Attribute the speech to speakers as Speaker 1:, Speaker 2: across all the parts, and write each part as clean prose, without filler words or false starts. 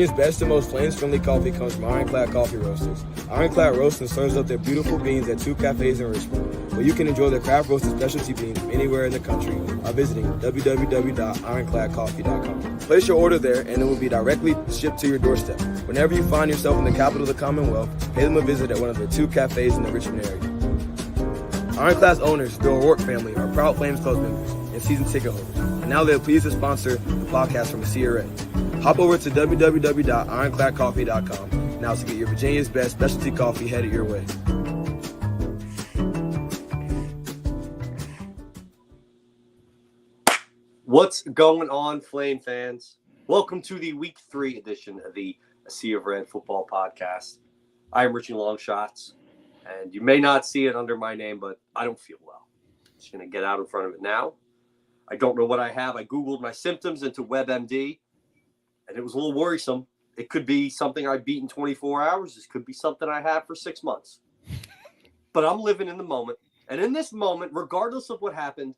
Speaker 1: Virginia's best and most flames-friendly coffee comes from Ironclad Coffee Roasters. Ironclad Roasting serves up their beautiful beans at 2 cafes in Richmond, where you can enjoy their craft roasted specialty beans from anywhere in the country by visiting www.ironcladcoffee.com. Place your order there, and it will be directly shipped to your doorstep. Whenever you find yourself in the capital of the Commonwealth, pay them a visit at one of their 2 cafes in the Richmond area. Ironclad's owners, the O'Rourke family, are proud Flames Club members and season ticket holders, and now they're pleased to sponsor the podcast from the CRA. Hop over to www.ironcladcoffee.com now to get your Virginia's best specialty coffee headed your way.
Speaker 2: What's going on, Flame fans? Welcome to the Week 3 edition of the Sea of Red Football Podcast. I am Richie Longshots, and you may not see it under my name, but I don't feel well. I'm just going to get out in front of it now. I don't know what I have. I Googled my symptoms into WebMD, and it was a little worrisome. It could be something I beat in 24 hours. This could be something I have for 6 months. But I'm living in the moment. And in this moment, regardless of what happened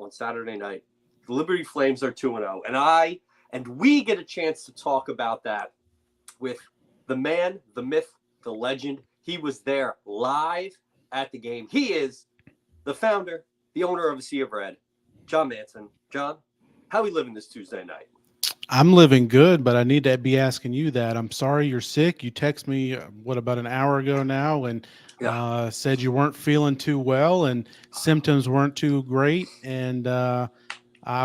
Speaker 2: on Saturday night, the Liberty Flames are 2-0. And we get a chance to talk about that with the man, the myth, the legend. He was there live at the game. He is the founder, the owner of the Sea of Red, John Manson. John, how are we living this Tuesday night?
Speaker 3: I'm living good, but I need to be asking you that. I'm sorry you're sick. You texted me, about an hour ago now, and said you weren't feeling too well and symptoms weren't too great. And I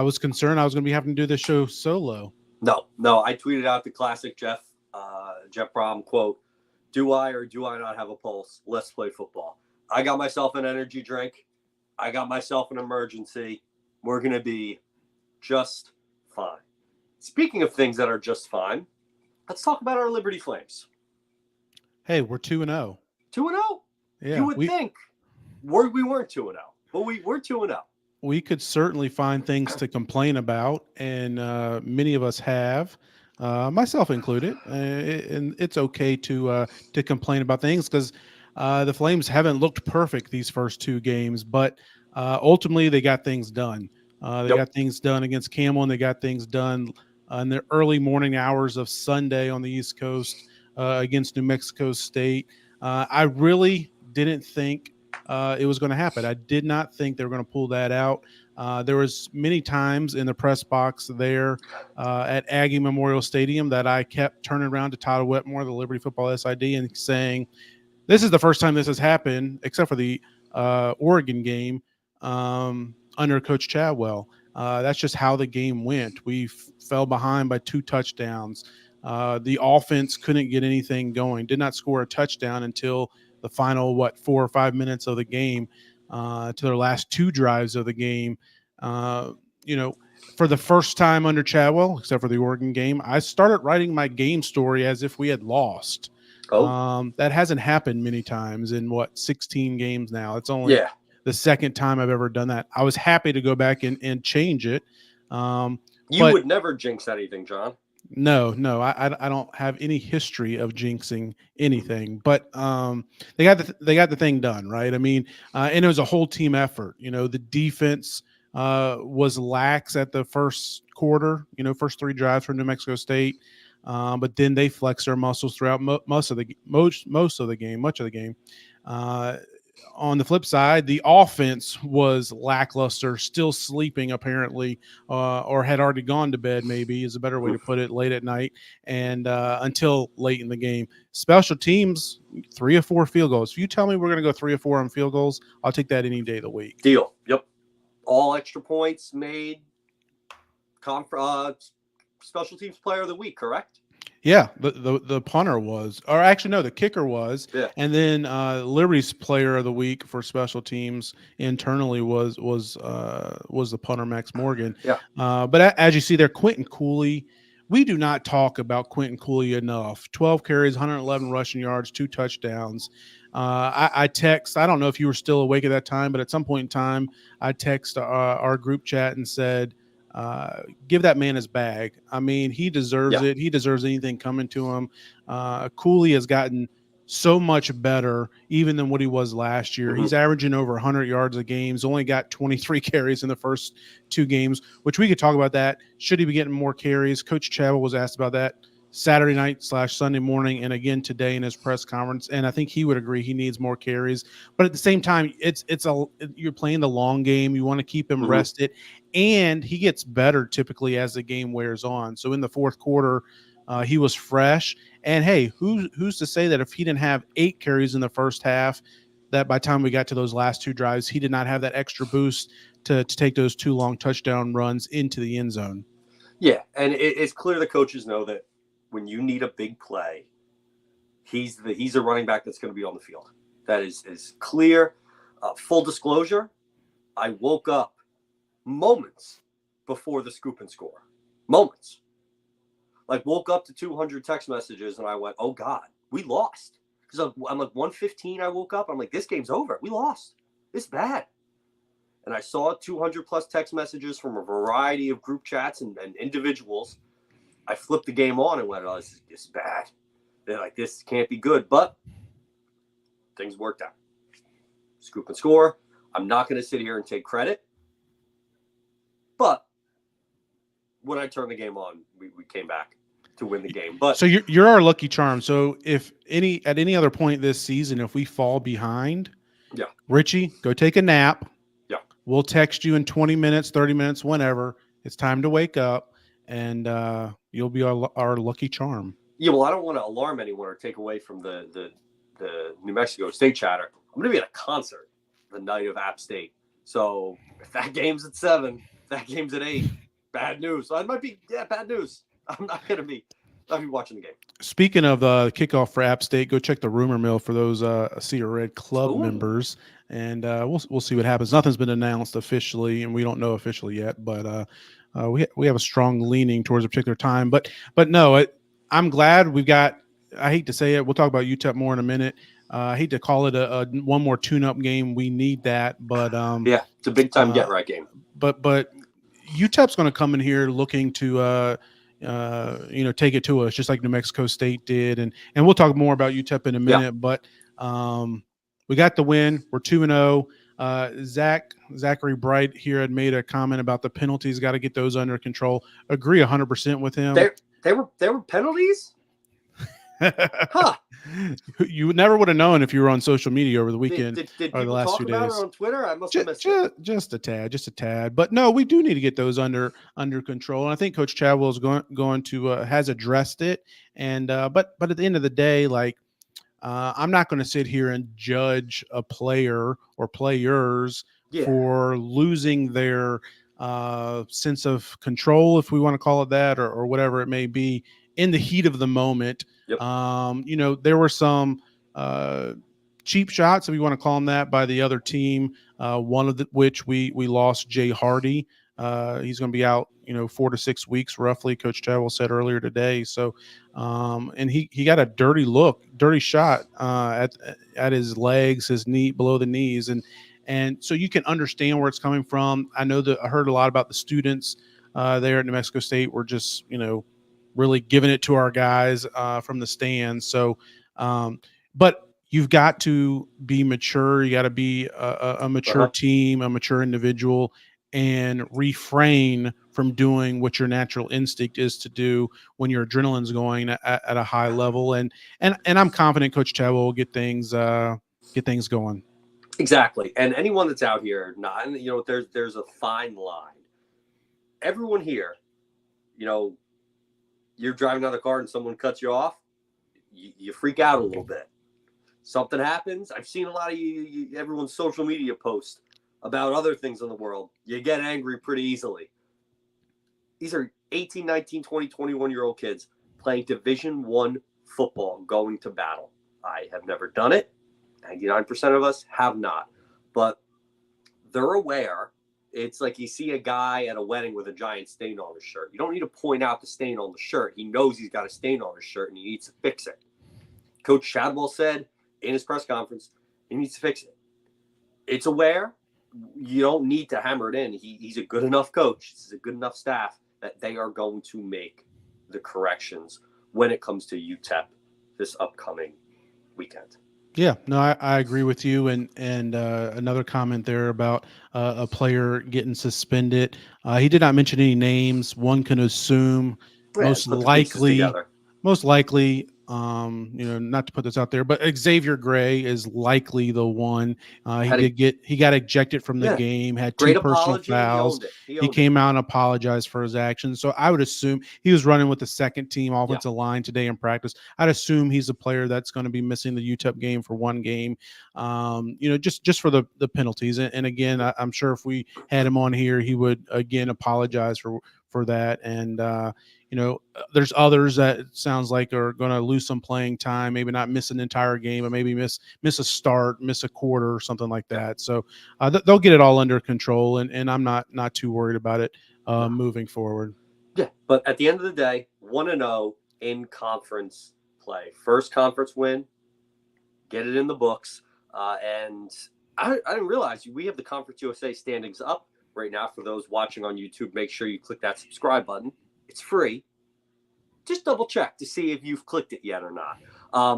Speaker 3: was concerned I was going to be having to do this show solo.
Speaker 2: No. I tweeted out the classic Jeff Brom quote, "Do I or do I not have a pulse? Let's play football." I got myself an energy drink. I got myself an emergency. We're going to be just fine. Speaking of things that are just fine, let's talk about our Liberty Flames.
Speaker 3: Hey, we're 2-0.
Speaker 2: 2-0?
Speaker 3: Yeah,
Speaker 2: you would think we weren't 2-0, but we're 2-0.
Speaker 3: We could certainly find things to complain about, and many of us have, myself included. And it's okay to complain about things because the Flames haven't looked perfect these first 2 games, but ultimately they got things done. They got things done against Camel, and they got things done in the early morning hours of Sunday on the East Coast against New Mexico State. I really didn't think it was going to happen. I did not think they were going to pull that out. There was many times in the press box there at Aggie Memorial Stadium that I kept turning around to Todd Wetmore, the Liberty Football SID, and saying, this is the first time this has happened, except for the Oregon game under Coach Chadwell. That's just how the game went. We fell behind by 2 touchdowns. The offense couldn't get anything going, did not score a touchdown until the final, 4 or 5 minutes of the game, to their last 2 drives of the game. For the first time under Chadwell, except for the Oregon game, I started writing my game story as if we had lost. That hasn't happened many times in 16 games now. It's only the second time I've ever done that. I was happy to go back and change it.
Speaker 2: You would never jinx anything, John.
Speaker 3: No, I don't have any history of jinxing anything, but they got the thing done, right? I mean, and it was a whole team effort. The defense was lax at the first quarter, first 3 drives for New Mexico State, but then they flexed their muscles throughout much of the game. On the flip side, the offense was lackluster, still sleeping apparently, or had already gone to bed, maybe is a better way to put it, late at night, and until late in the game. Special teams, 3 or 4 field goals. If you tell me we're going to go 3 or 4 on field goals, I'll take that any day of the week.
Speaker 2: Deal. Yep. All extra points made. Special teams player of the week, correct?
Speaker 3: Yeah, the punter was, or actually no, the kicker was, and then Liberty's player of the week for special teams internally was the punter Max Morgan. Yeah. But as you see there, Quinton Cooley, we do not talk about Quinton Cooley enough. 12 carries, 111 rushing yards, 2 touchdowns. I text. I don't know if you were still awake at that time, but at some point in time, I text our group chat and said, give that man his bag. I mean, he deserves it. He deserves anything coming to him. Cooley has gotten so much better even than what he was last year.
Speaker 2: Mm-hmm.
Speaker 3: He's averaging over 100 yards a game. He's only got 23 carries in the first 2 games, which we could talk about that. Should he be getting more carries? Coach Chabot was asked about that Saturday night / Sunday morning, and again today in his press conference. And I think he would agree he needs more carries. But at the same time, you're playing the long game. You want to keep him rested, and he gets better typically as the game wears on. So in the fourth quarter, he was fresh. And hey, who's to say that if he didn't have 8 carries in the first half, that by the time we got to those last 2 drives, he did not have that extra boost to take those 2 long touchdown runs into the end zone.
Speaker 2: Yeah, and it's clear the coaches know that when you need a big play, he's a running back that's going to be on the field. That is clear. Full disclosure, I woke up moments before the scoop and score. Moments. Like, woke up to 200 text messages, and I went, oh, God, we lost. Because I'm like 1:15, I woke up. I'm like, this game's over. We lost. It's bad. And I saw 200-plus text messages from a variety of group chats and individuals. I flipped the game on and went, oh, this is bad. They're like, this can't be good. But things worked out. Scoop and score. I'm not going to sit here and take credit. But when I turned the game on, we came back to win the game. But
Speaker 3: so you're our lucky charm. So if at any other point this season, if we fall behind,
Speaker 2: yeah,
Speaker 3: Richie, go take a nap.
Speaker 2: Yeah.
Speaker 3: We'll text you in 20 minutes, 30 minutes, whenever. It's time to wake up, and you'll be our lucky charm.
Speaker 2: Yeah, well, I don't want to alarm anyone or take away from the New Mexico State chatter. I'm going to be at a concert the night of App State. So if that game's at 7, if that game's at 8, bad news. So it might be, bad news. I'm not going to be watching the game.
Speaker 3: Speaking of the kickoff for App State, go check the rumor mill for those Sea Red Club members, and we'll see what happens. Nothing's been announced officially, and we don't know officially yet, but we have a strong leaning towards a particular time. But no, I'm glad we've got. I hate to say it. We'll talk about UTEP more in a minute. I hate to call it a one more tune-up game. We need that, but
Speaker 2: yeah, it's a big time get right game.
Speaker 3: But UTEP's going to come in here looking to take it to us, just like New Mexico State did, and we'll talk more about UTEP in a minute. Yeah. But we got the win. We're 2-0. Zachary Bright here had made a comment about the penalties. Got to get those under control. Agree 100% with him.
Speaker 2: They were penalties. Huh.
Speaker 3: You never would have known if you were on social media over the weekend
Speaker 2: did
Speaker 3: or the last few days.
Speaker 2: About it on Twitter? I must have missed it.
Speaker 3: Just a tad. But no, we do need to get those under control. And I think Coach Chadwell is going to has addressed it. And but at the end of the day, like I'm not going to sit here and judge a player or players for losing their sense of control, if we want to call it that, or whatever it may be, in the heat of the moment. Yep. There were some cheap shots, if you want to call them that, by the other team. One of which we lost Jay Hardy. He's going to be out, 4 to 6 weeks roughly. Coach Chadwell said earlier today. So, and he got a dirty shot at his legs, his knee, below the knees, and so you can understand where it's coming from. I know that I heard a lot about the students there at New Mexico State were just, really giving it to our guys from the stands. So, but you've got to be mature. You got to be a mature team, a mature individual, and refrain from doing what your natural instinct is to do when your adrenaline's going at a high level. And I'm confident Coach Chadwell will get things going.
Speaker 2: Exactly. And anyone that's out here, there's a fine line. Everyone here, you're driving down the car and someone cuts you off, you freak out a little bit. Something happens. I've seen a lot of everyone's social media posts about other things in the world. You get angry pretty easily. These are 18, 19, 20, 21-year-old kids playing Division I football, going to battle. I have never done it. 99% of us have not. But they're aware. It's like you see a guy at a wedding with a giant stain on his shirt. You don't need to point out the stain on the shirt. He knows he's got a stain on his shirt and he needs to fix it. Coach Chadwell said in his press conference, he needs to fix it. It's aware. You don't need to hammer it in. He's a good enough coach. This is a good enough staff that they are going to make the corrections when it comes to UTEP this upcoming weekend.
Speaker 3: Yeah, no, I agree with you. And another comment there about a player getting suspended. He did not mention any names. One can assume
Speaker 2: Yeah,
Speaker 3: most
Speaker 2: put the pieces
Speaker 3: likely,
Speaker 2: together.
Speaker 3: not to put this out there, but Xavier Gray is likely the one.
Speaker 2: Had a
Speaker 3: He got ejected from the
Speaker 2: yeah,
Speaker 3: game, had two
Speaker 2: great
Speaker 3: personal
Speaker 2: apology. He
Speaker 3: fouls.
Speaker 2: owned it.
Speaker 3: He came out and apologized for his actions. So I would assume he was running with the second team offensive line today in practice. I'd assume he's a player that's going to be missing the UTEP game for one game. Just for the penalties. And again, I'm sure if we had him on here, he would again apologize for that. And there's others that it sounds like are going to lose some playing time, maybe not miss an entire game, but maybe miss a start, miss a quarter, or something like that. So they'll get it all under control, and I'm not too worried about it moving forward.
Speaker 2: Yeah, but at the end of the day, 1-0 in conference play, first conference win, get it in the books. And I didn't realize we have the Conference USA standings up right now. For those watching on YouTube, make sure you click that subscribe button. It's free. Just double check to see if you've clicked it yet or not.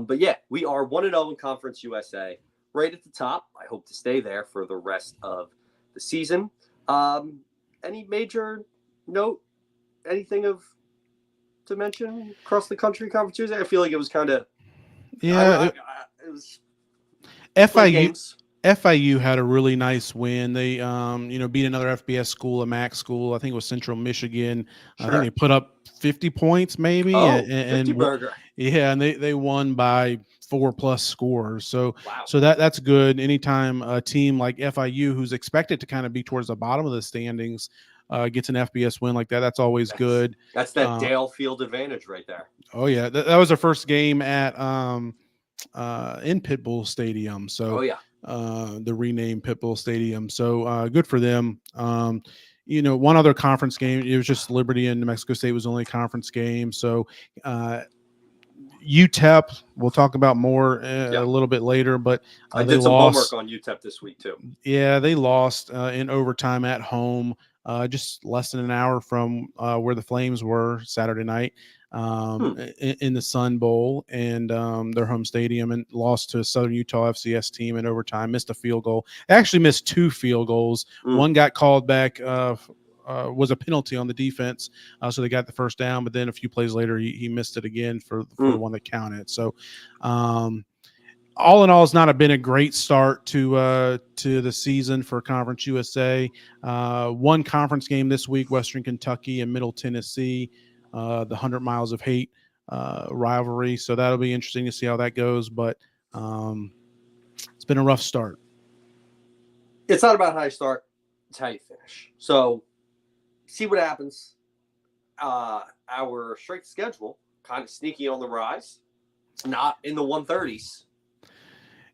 Speaker 2: But yeah, we are 1-0 in Conference USA, right at the top. I hope to stay there for the rest of the season. Any major note, anything to mention across the country Conference USA? I feel like it was kind of it was
Speaker 3: FIU had a really nice win. They beat another FBS school, a MAC school. I think it was Central Michigan. Sure. I think they put up 50 points maybe.
Speaker 2: Oh, 50 burger.
Speaker 3: Yeah, and they won by 4+ scores. So
Speaker 2: wow.
Speaker 3: So that's good. Anytime a team like FIU, who's expected to kind of be towards the bottom of the standings, gets an FBS win like that, that's always good.
Speaker 2: That's that Dale Field advantage right there.
Speaker 3: Oh yeah, that was our first game at in Pitbull Stadium. So the renamed Pitbull Stadium. So good for them. One other conference game, it was just Liberty and New Mexico State was the only conference game. So UTEP, we'll talk about more a little bit later, but
Speaker 2: I did some homework on UTEP this week too.
Speaker 3: Yeah, they lost in overtime at home, just less than an hour from where the Flames were Saturday night in the Sun Bowl and their home stadium, and lost to a Southern Utah FCS team in overtime, missed a field goal. They actually missed 2 field goals. One got called back, was a penalty on the defense, so they got the first down, but then a few plays later he missed it again for the one that counted. So all in all, it's not been a great start to the season for Conference USA. One conference game this week, Western Kentucky and Middle Tennessee, the 100 Miles of Hate rivalry. So that'll be interesting to see how that goes, but it's been a rough start.
Speaker 2: It's not about how you start, it's how you finish. So see what happens. Our strength schedule kind of sneaky on the rise, not in the 130s.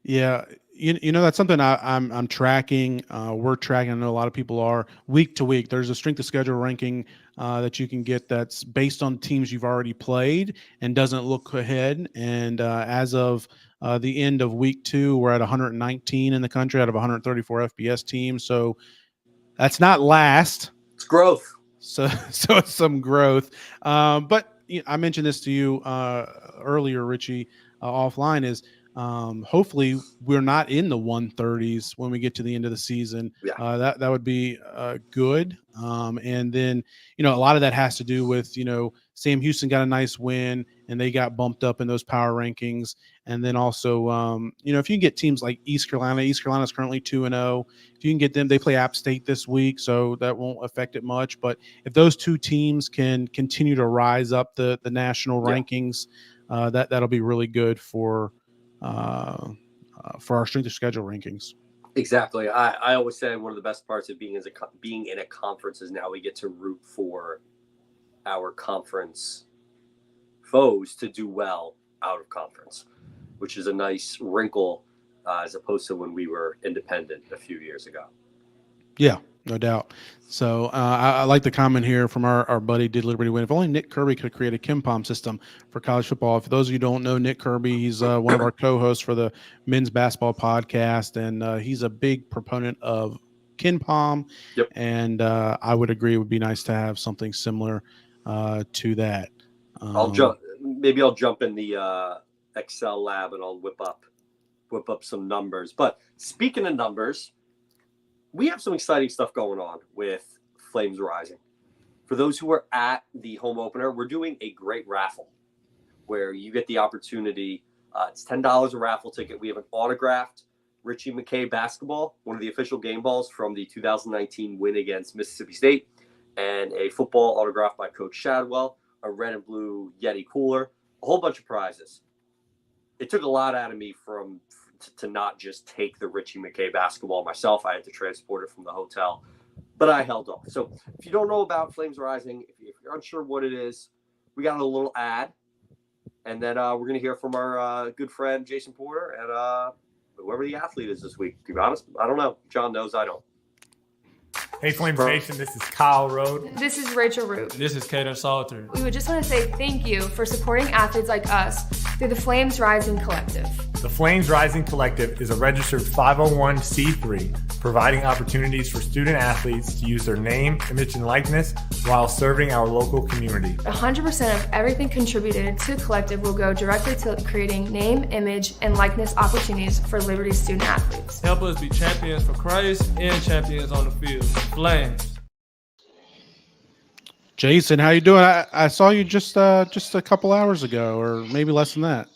Speaker 3: Yeah, that's something I'm tracking. We're tracking. I know a lot of people are week to week. There's a strength of schedule ranking that you can get that's based on teams you've already played and doesn't look ahead. And as of the end of week 2, we're at 119 in the country out of 134 FBS teams. So that's not last.
Speaker 2: It's growth.
Speaker 3: So it's some growth. But I mentioned this to you earlier, Richie, offline, is hopefully we're not in the 130s when we get to the end of the season. That would be good. And then, a lot of that has to do with, Sam Houston got a nice win and they got bumped up in those power rankings. And then also, if you can get teams like East Carolina is currently 2-0. If you can get them, they play App State this week, so that won't affect it much. But if those two teams can continue to rise up the national rankings, that'll be really good for our strength of schedule rankings.
Speaker 2: Exactly. I always say one of the best parts of being in a conference is now we get to root for our conference foes to do well out of conference, which is a nice wrinkle as opposed to when we were independent a few years ago. Yeah,
Speaker 3: no doubt. So I like the comment here from our buddy Did Liberty Win. If only Nick Kirby could create a KenPom system for college football. For those of you who don't know Nick Kirby, he's one of our co-hosts for the men's basketball podcast, and he's a big proponent of KenPom.
Speaker 2: Yep.
Speaker 3: And I would agree it would be nice to have something similar to that.
Speaker 2: I'll jump in the Excel lab and I'll whip up some numbers. But speaking of numbers, we have some exciting stuff going on with Flames Rising. For those who are at the home opener, we're doing a great raffle where you get the opportunity. It's $10 a raffle ticket. We have an autographed Richie McKay basketball, one of the official game balls from the 2019 win against Mississippi State, and a football autographed by Coach Shadwell, a red and blue Yeti cooler, a whole bunch of prizes. It took a lot out of me to not just take the Richie McKay basketball myself. I had to transport it from the hotel, but I held off. So if you don't know about Flames Rising, if you're unsure what it is, we got a little ad, and then we're going to hear from our good friend Jason Porter and whoever the athlete is this week. To be honest, I don't know. John knows, I don't.
Speaker 4: Hey, Flames Nation, this is Kyle Rode.
Speaker 5: This is Rachel Root.
Speaker 6: This is Caden Salter.
Speaker 5: We would just want to say thank you for supporting athletes like us through the Flames Rising Collective.
Speaker 4: The Flames Rising Collective is a registered 501c3, providing opportunities for student athletes to use their name, image, and likeness while serving our local community.
Speaker 5: 100% of everything contributed to the collective will go directly to creating name, image, and likeness opportunities for Liberty student athletes.
Speaker 6: Help us be champions for Christ and champions on the field. Flames.
Speaker 3: Jason, how you doing? I saw you just a couple hours ago, or maybe less than that.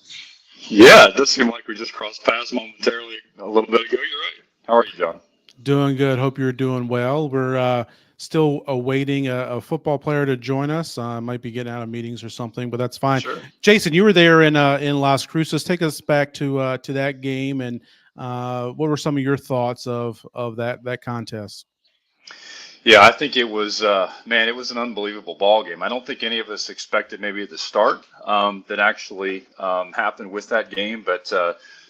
Speaker 7: Yeah, it does seem like we just crossed paths momentarily a little bit ago. You're right. How are you, John?
Speaker 3: Doing good. Hope you're doing well. We're still awaiting a football player to join us. Might be getting out of meetings or something, but that's fine.
Speaker 7: Sure.
Speaker 3: Jason, you were there in Las Cruces. Take us back to that game, and what were some of your thoughts of that contest?
Speaker 7: Yeah, I think it was, it was an unbelievable ball game. I don't think any of us expected maybe at the start that actually happened with that game, but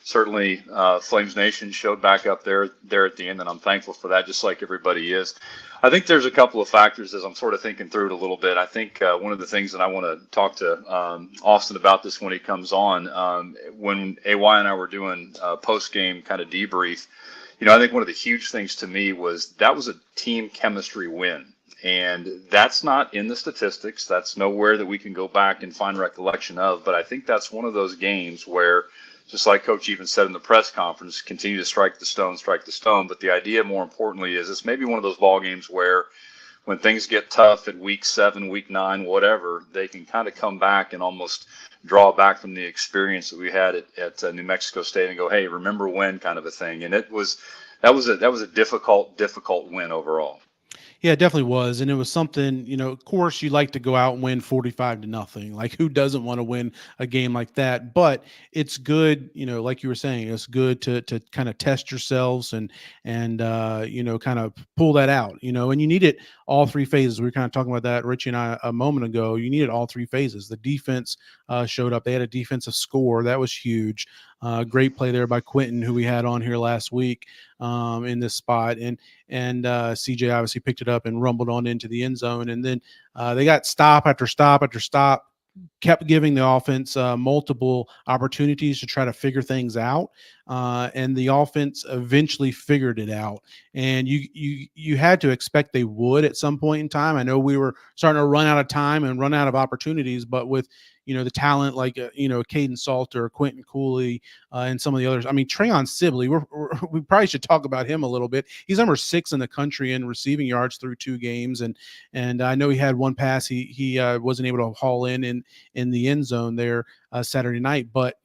Speaker 7: certainly Flames Nation showed back up there at the end, and I'm thankful for that, just like everybody is. I think there's a couple of factors as I'm sort of thinking through it a little bit. I think one of the things that I want to talk to Austin about this when he comes on, when AY and I were doing post-game kind of debrief, I think one of the huge things to me was that was a team chemistry win. And that's not in the statistics. That's nowhere that we can go back and find recollection of. But I think that's one of those games where, just like Coach even said in the press conference, continue to strike the stone. But the idea, more importantly, is it's maybe one of those ball games where when things get tough at week 7, week 9, whatever, they can kind of come back and almost draw back from the experience that we had at New Mexico State and go, hey, remember when, kind of a thing. And that was a difficult win overall.
Speaker 3: Yeah, it definitely was. And it was something, of course you like to go out and win 45-0. Like, who doesn't want to win a game like that? But it's good, like you were saying, it's good to kind of test yourselves and kind of pull that out, and you need it all three phases. We were kind of talking about that, Richie and I, a moment ago. You needed all three phases. The defense showed up. They had a defensive score. That was huge. Great play there by Quinton, who we had on here last week in this spot. And CJ obviously picked it up and rumbled on into the end zone. And then they got stop after stop after stop, kept giving the offense multiple opportunities to try to figure things out. And the offense eventually figured it out. And you had to expect they would at some point in time. I know we were starting to run out of time and run out of opportunities, but with the talent like Caden Salter, Quinton Cooley, and some of the others. I mean, Trayon Sibley, we probably should talk about him a little bit. He's number 6 in the country in receiving yards through 2 games, and I know he had one pass he wasn't able to haul in the end zone there Saturday night, but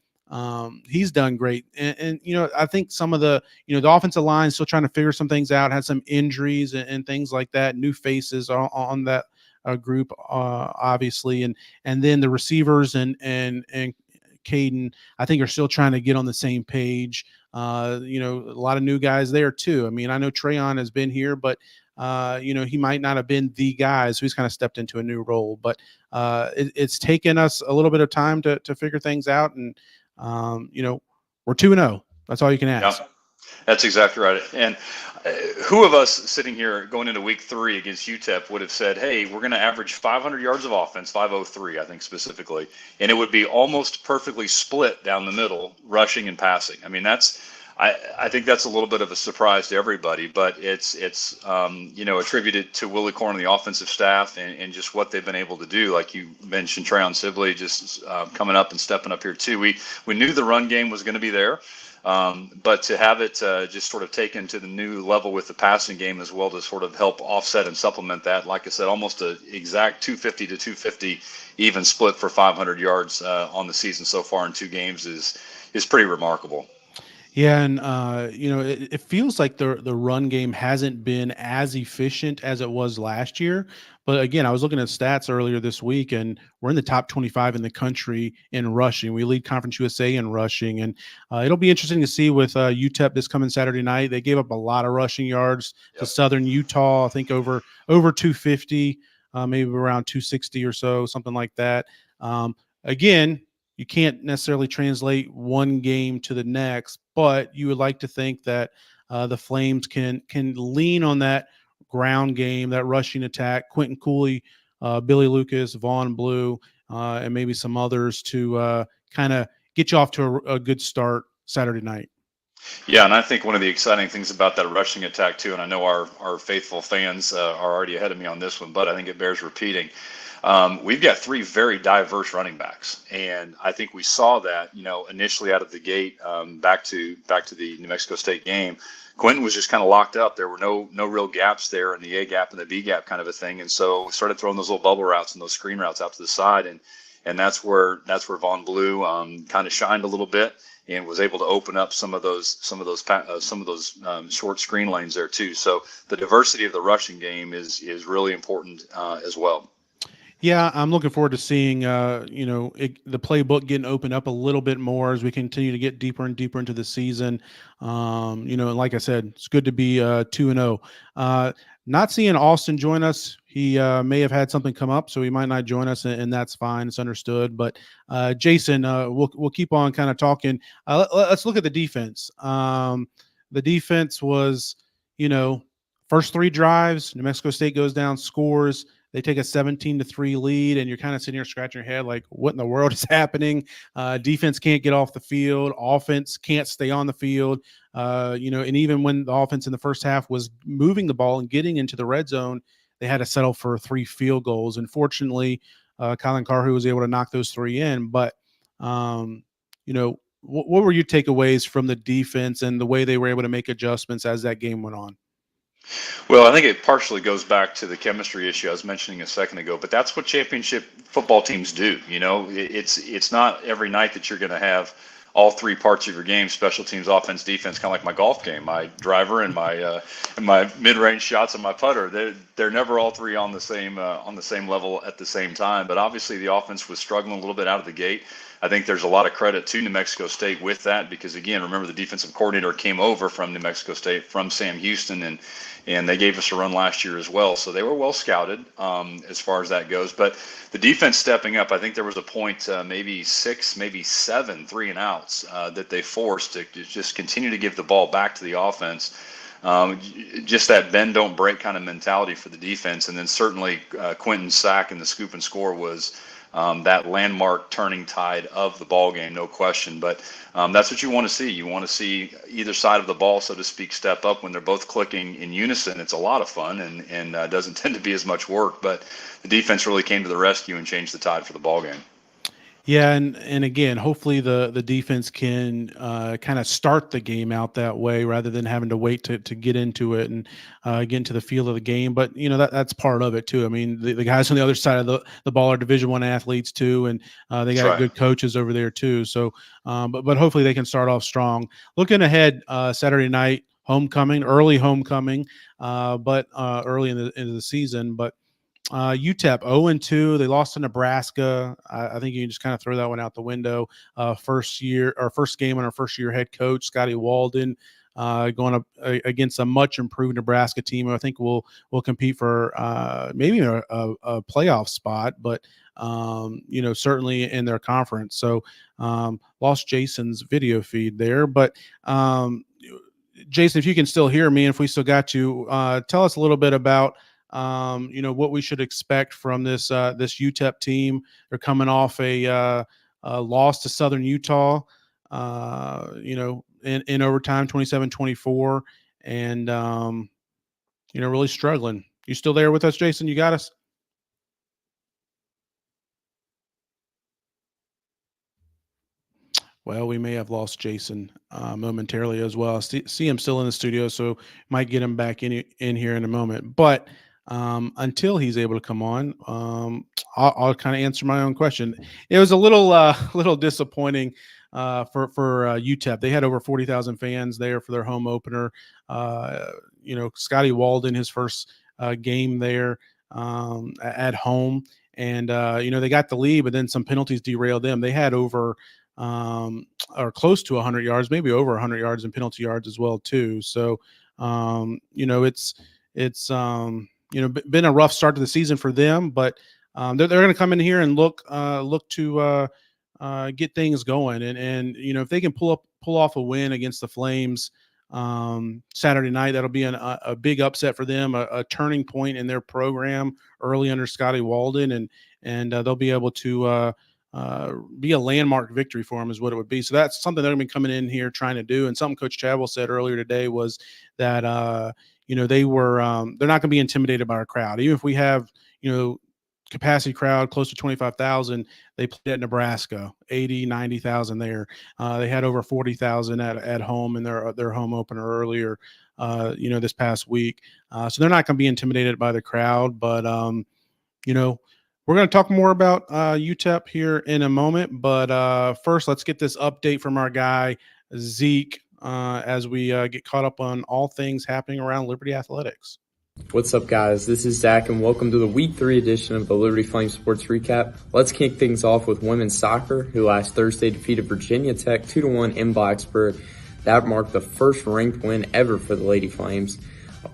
Speaker 3: he's done great. And I think some of the offensive line is still trying to figure some things out, had some injuries and things like that, new faces on that group, obviously, and then the receivers and Caden, I think, are still trying to get on the same page. A lot of new guys there too. I mean, I know Trayon has been here, but he might not have been the guy, so he's kind of stepped into a new role. But it's taken us a little bit of time to figure things out, and we're 2-0. That's all you can ask.
Speaker 7: Yeah, that's exactly right. And who of us sitting here going into week 3 against UTEP would have said, hey, we're going to average 500 yards of offense, 503, I think specifically, and it would be almost perfectly split down the middle, rushing and passing. I mean, I think that's a little bit of a surprise to everybody, but it's attributed to Willie Corn and the offensive staff and just what they've been able to do. Like you mentioned, Trayon Sibley just coming up and stepping up here too. We knew the run game was going to be there. But to have it just sort of taken to the new level with the passing game as well to sort of help offset and supplement that, like I said, almost an exact 250 to 250 even split for 500 yards on the season so far in 2 games is pretty remarkable.
Speaker 3: Yeah, and it feels like the run game hasn't been as efficient as it was last year. But again, I was looking at stats earlier this week, and we're in the top 25 in the country in rushing. We lead Conference USA in rushing, and it'll be interesting to see with UTEP this coming Saturday night. They gave up a lot of rushing yards to Southern Utah. I think over 250, maybe around 260 or so, something like that. Again, you can't necessarily translate one game to the next, but you would like to think that the Flames can lean on that ground game, that rushing attack. Quinton Cooley, Billy Lucas, Vaughn Blue, and maybe some others to kind of get you off to a good start Saturday night.
Speaker 7: Yeah, and I think one of the exciting things about that rushing attack too, and I know our faithful fans are already ahead of me on this one, but I think it bears repeating. We've got 3 very diverse running backs, and I think we saw that, initially out of the gate, back to the New Mexico State game. Quinton was just kind of locked up. There were no real gaps there in the A gap and the B gap kind of a thing, and so we started throwing those little bubble routes and those screen routes out to the side, and that's where Vaughn Blue kind of shined a little bit and was able to open up some of those short screen lanes there too. So the diversity of the rushing game is really important as well.
Speaker 3: Yeah, I'm looking forward to seeing, the playbook getting opened up a little bit more as we continue to get deeper and deeper into the season. And like I said, it's good to be 2-0. Not seeing Austin join us. He may have had something come up, so he might not join us, and that's fine. It's understood. But Jason, we'll keep on kind of talking. Let's look at the defense. The defense was, first 3 drives, New Mexico State goes down, scores. They take a 17-3 lead, and you're kind of sitting here scratching your head like, what in the world is happening? Defense can't get off the field. Offense can't stay on the field. And even when the offense in the first half was moving the ball and getting into the red zone, they had to settle for 3 field goals. And fortunately, Colin Carhu was able to knock those 3 in. But, what were your takeaways from the defense and the way they were able to make adjustments as that game went on?
Speaker 7: Well, I think it partially goes back to the chemistry issue I was mentioning a second ago, but that's what championship football teams do. It's not every night that you're going to have all 3 parts of your game: special teams, offense, defense. Kind of like my golf game, my driver and my mid-range shots and my putter. They're never all 3 on the same level at the same time. But obviously, the offense was struggling a little bit out of the gate. I think there's a lot of credit to New Mexico State with that because, again, remember the defensive coordinator came over from New Mexico State, from Sam Houston, and they gave us a run last year as well. So they were well scouted as far as that goes. But the defense stepping up, I think there was a point, maybe 6, maybe 7 3-and-outs that they forced to just continue to give the ball back to the offense. Just that bend, don't break kind of mentality for the defense. And then certainly Quinton's sack and the scoop and score was that landmark turning tide of the ball game, no question. But that's what you want to see. You want to see either side of the ball, so to speak, step up when they're both clicking in unison. It's a lot of fun and doesn't tend to be as much work. But the defense really came to the rescue and changed the tide for the ball game.
Speaker 3: Yeah, and again, hopefully the defense can kind of start the game out that way rather than having to wait to get into it and get into the feel of the game. But that's part of it too. I mean, the guys on the other side of the ball are Division I athletes too, and they got good coaches over there too. So, but hopefully they can start off strong. Looking ahead, Saturday night, early homecoming, but early into the season, but. UTEP 0-2. They lost to Nebraska. I think you can just kind of throw that one out the window. First game on our first year head coach, Scotty Walden, going up against a much improved Nebraska team. I think we'll compete for maybe a playoff spot, but certainly in their conference. So lost Jason's video feed there, but Jason, if you can still hear me, and if we still got you, tell us a little bit about what we should expect from this UTEP team. They're coming off a loss to Southern Utah. in overtime, 27-24, and really struggling. You still there with us, Jason? You got us? Well, we may have lost Jason momentarily as well. See him still in the studio, so might get him back in here in a moment. But until he's able to come on, I'll kind of answer my own question. It was a little disappointing for UTEP. They had over 40,000 fans there for their home opener. Scotty Walden, his first game there at home, and they got the lead, but then some penalties derailed them. They had over or close to 100 yards, maybe over 100 yards in penalty yards as well too. So it's been a rough start to the season for them, but they're going to come in here and look to get things going, and if they can pull off a win against the Flames Saturday night, that'll be a big upset for them, a turning point in their program early under Scotty Walden, and they'll be able to be a landmark victory for them is what it would be. So that's something they're going to be coming in here trying to do. And something Coach Chadwell said earlier today was that they're not going to be intimidated by our crowd, even if we have capacity crowd close to 25,000. They played at Nebraska, 80,000-90,000 there. They had over 40,000 at home in their home opener earlier this past week. So they're not going to be intimidated by the crowd, but we're going to talk more about UTEP here in a moment. But first, let's get this update from our guy Zeke as we get caught up on all things happening around Liberty Athletics.
Speaker 8: What's up, guys? This is Zach, and welcome to the Week 3 edition of the Liberty Flames Sports Recap. Let's kick things off with women's soccer, who last Thursday defeated Virginia Tech 2-1 in Blacksburg. That marked the first ranked win ever for the Lady Flames.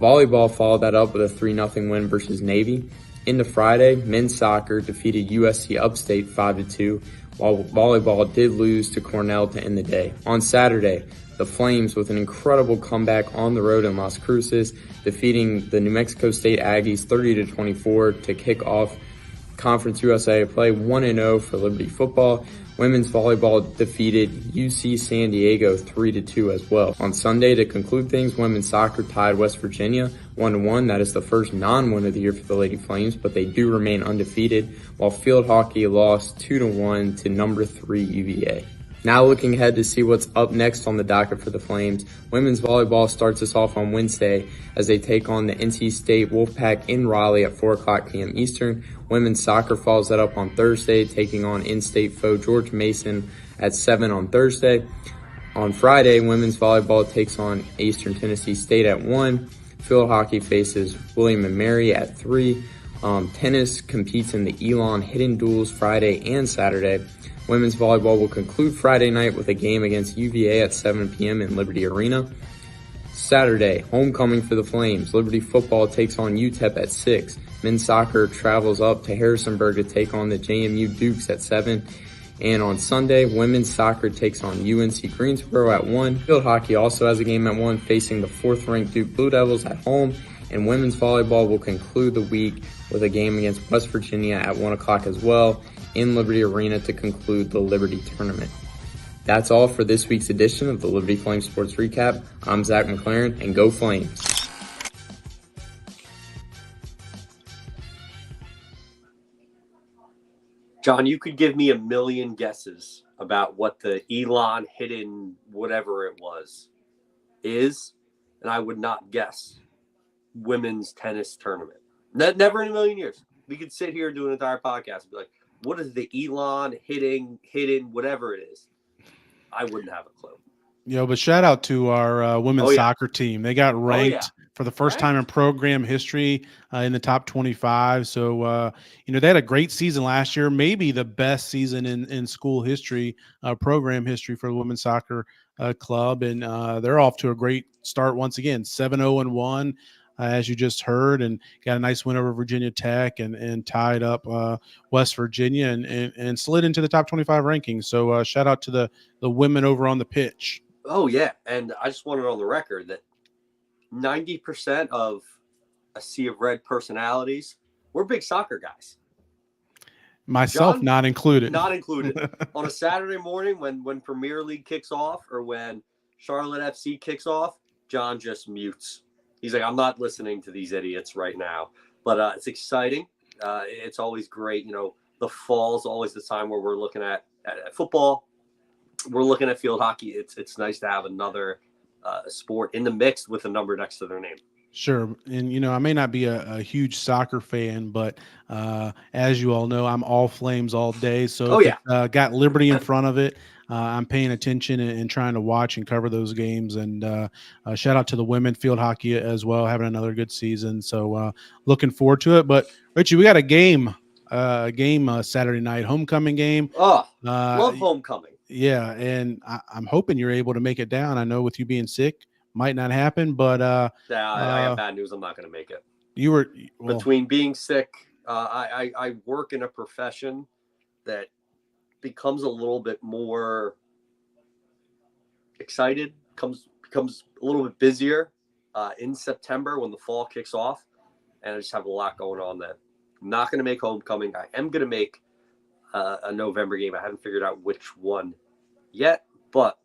Speaker 8: Volleyball followed that up with a 3-0 win versus Navy. Into Friday, men's soccer defeated USC Upstate 5-2, while volleyball did lose to Cornell to end the day. On Saturday, the Flames, with an incredible comeback on the road in Las Cruces, defeating the New Mexico State Aggies 30-24 to kick off Conference USA play 1-0 for Liberty football. Women's volleyball defeated UC San Diego 3-2 as well. On Sunday, to conclude things, women's soccer tied West Virginia 1-1. That is the first non-win of the year for the Lady Flames, but they do remain undefeated, while field hockey lost 2-1 to number 3 UVA. Now looking ahead to see what's up next on the docket for the Flames. Women's volleyball starts us off on Wednesday as they take on the NC State Wolfpack in Raleigh at 4 o'clock p.m. Eastern. Women's soccer follows that up on Thursday, taking on in-state foe George Mason at 7 on Thursday. On Friday, women's volleyball takes on Eastern Tennessee State at 1. Field hockey faces William & Mary at 3. Tennis competes in the Elon Hidden Duels Friday and Saturday. Women's volleyball will conclude Friday night with a game against UVA at 7 p.m. in Liberty Arena. Saturday, homecoming for the Flames. Liberty football takes on UTEP at 6. Men's soccer travels up to Harrisonburg to take on the JMU Dukes at 7. And on Sunday, women's soccer takes on UNC Greensboro at 1. Field hockey also has a game at 1, facing the 4th-ranked Duke Blue Devils at home. And women's volleyball will conclude the week with a game against West Virginia at 1 o'clock as well in Liberty Arena to conclude the Liberty Tournament. That's all for this week's edition of the Liberty Flames Sports Recap. I'm Zach McLaren, and go Flames!
Speaker 2: John, you could give me a million guesses about what the Elon Hidden whatever it was is, and I would not guess women's tennis tournament. Never in a million years. We could sit here and do an entire podcast and be like, what is the Elon Hidden whatever it is? I wouldn't have a clue.
Speaker 3: But shout out to our women's soccer team. They got ranked for the first time in program history in the top 25. So, they had a great season last year, maybe the best season in school history, program history for the women's soccer club. And they're off to a great start once again, 7-0-1. As you just heard, and got a nice win over Virginia Tech and tied up West Virginia and slid into the top 25 rankings. So shout out to the women over on the pitch.
Speaker 2: Oh, yeah. And I just wanted on the record that 90% of a Sea of Red personalities, we're big soccer guys.
Speaker 3: Myself
Speaker 2: John,
Speaker 3: not included.
Speaker 2: Not included. On a Saturday morning when Premier League kicks off or when Charlotte FC kicks off, John just mutes. He's like, I'm not listening to these idiots right now. But it's exciting. It's always great. The fall is always the time where we're looking at football. We're looking at field hockey. It's nice to have another sport in the mix with a number next to their name.
Speaker 3: Sure. And, I may not be a huge soccer fan, but as you all know, I'm all Flames all day. So if it got Liberty in front of it, I'm paying attention and trying to watch and cover those games. And shout out to the women field hockey as well, having another good season. So looking forward to it. But Richie, we got a game Saturday night, homecoming game.
Speaker 2: Oh, love homecoming.
Speaker 3: Yeah, and I'm hoping you're able to make it down. I know with you being sick, might not happen, but
Speaker 2: I have bad news. I'm not going to make it.
Speaker 3: You were
Speaker 2: between being sick. I work in a profession that becomes a little bit more excited, becomes a little bit busier in September when the fall kicks off, and I just have a lot going on that I'm not going to make homecoming. I am going to make a November game. I haven't figured out which one yet, but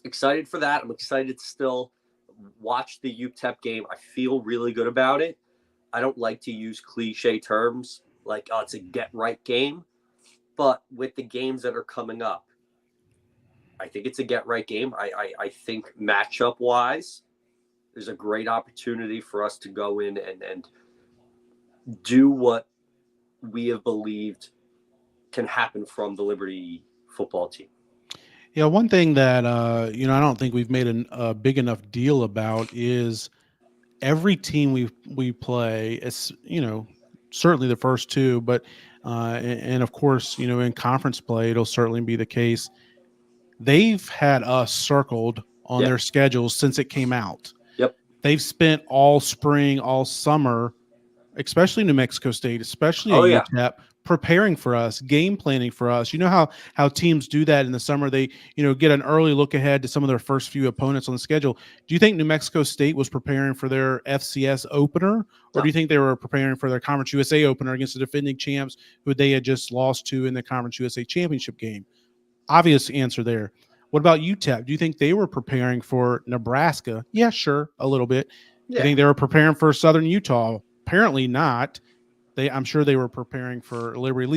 Speaker 2: excited for that. I'm excited to still watch the UTEP game. I feel really good about it. I don't like to use cliche terms like, oh, it's a get-right game. But with the games that are coming up, I think it's a get-right game. I think matchup-wise, there's a great opportunity for us to go in and do what we have believed can happen from the Liberty football team.
Speaker 3: Yeah, one thing that I don't think we've made a big enough deal about is every team we play. It's certainly the first two, but and of course in conference play it'll certainly be the case. They've had us circled on their schedules since it came out.
Speaker 2: Yep,
Speaker 3: they've spent all spring, all summer, especially New Mexico State, especially at UTEP, preparing for us, game planning for us. You know how teams do that in the summer. They, get an early look ahead to some of their first few opponents on the schedule. Do you think New Mexico State was preparing for their FCS opener, or do you think they were preparing for their Conference USA opener against the defending champs who they had just lost to in the Conference USA championship game? Obvious answer there. What about UTEP? Do you think they were preparing for Nebraska? Yeah, sure, a little bit. Yeah. You think they were preparing for Southern Utah? Apparently not. I'm sure they were preparing for Liberty. At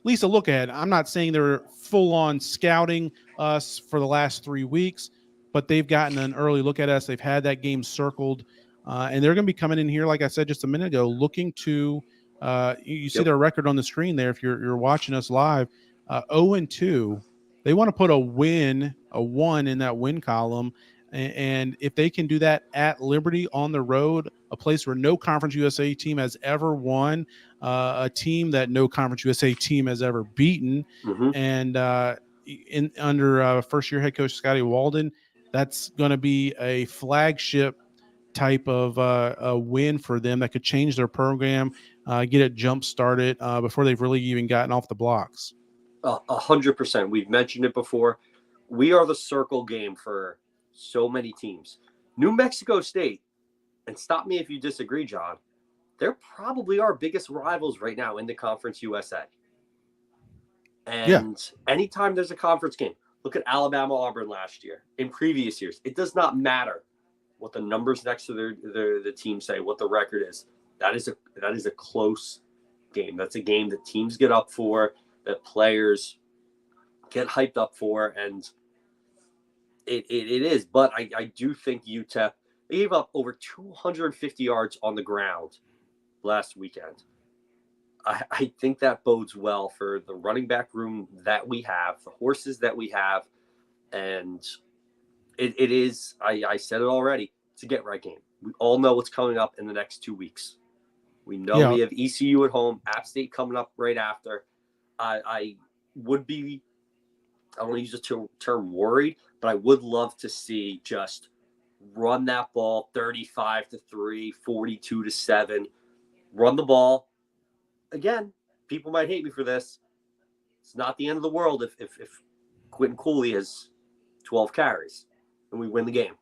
Speaker 3: least a look ahead. I'm not saying they were full on scouting us for the last 3 weeks, but they've gotten an early look at us. They've had that game circled, and they're going to be coming in here, like I said just a minute ago, looking to. You see their record on the screen there. If you're watching us live, 0-2. They want to put a 1 in that win column. And if they can do that at Liberty on the road, a place where no Conference USA team has ever won, a team that no Conference USA team has ever beaten, and under first-year head coach Scotty Walden, that's going to be a flagship type of a win for them that could change their program, get it jump-started before they've really even gotten off the blocks.
Speaker 2: 100%. We've mentioned it before. We are the circle game for so many teams. New Mexico State, and stop me if you disagree, John, they're probably our biggest rivals right now in the Conference USA. And anytime there's a conference game, look at Alabama-Auburn last year, in previous years. It does not matter what the numbers next to the team say, what the record is. That is a close game. That's a game that teams get up for, that players get hyped up for, and it is. But I do think UTEP, they gave up over 250 yards on the ground last weekend. I think that bodes well for the running back room that we have, the horses that we have, and it is, I said it already, it's a get-right game. We all know what's coming up in the next 2 weeks. We know we have ECU at home, App State coming up right after. I would be, I don't want to use the term worried, but I would love to see just run that ball 35-3, 42-7, run the ball. Again, people might hate me for this. It's not the end of the world if Quinton Cooley has 12 carries and we win the game.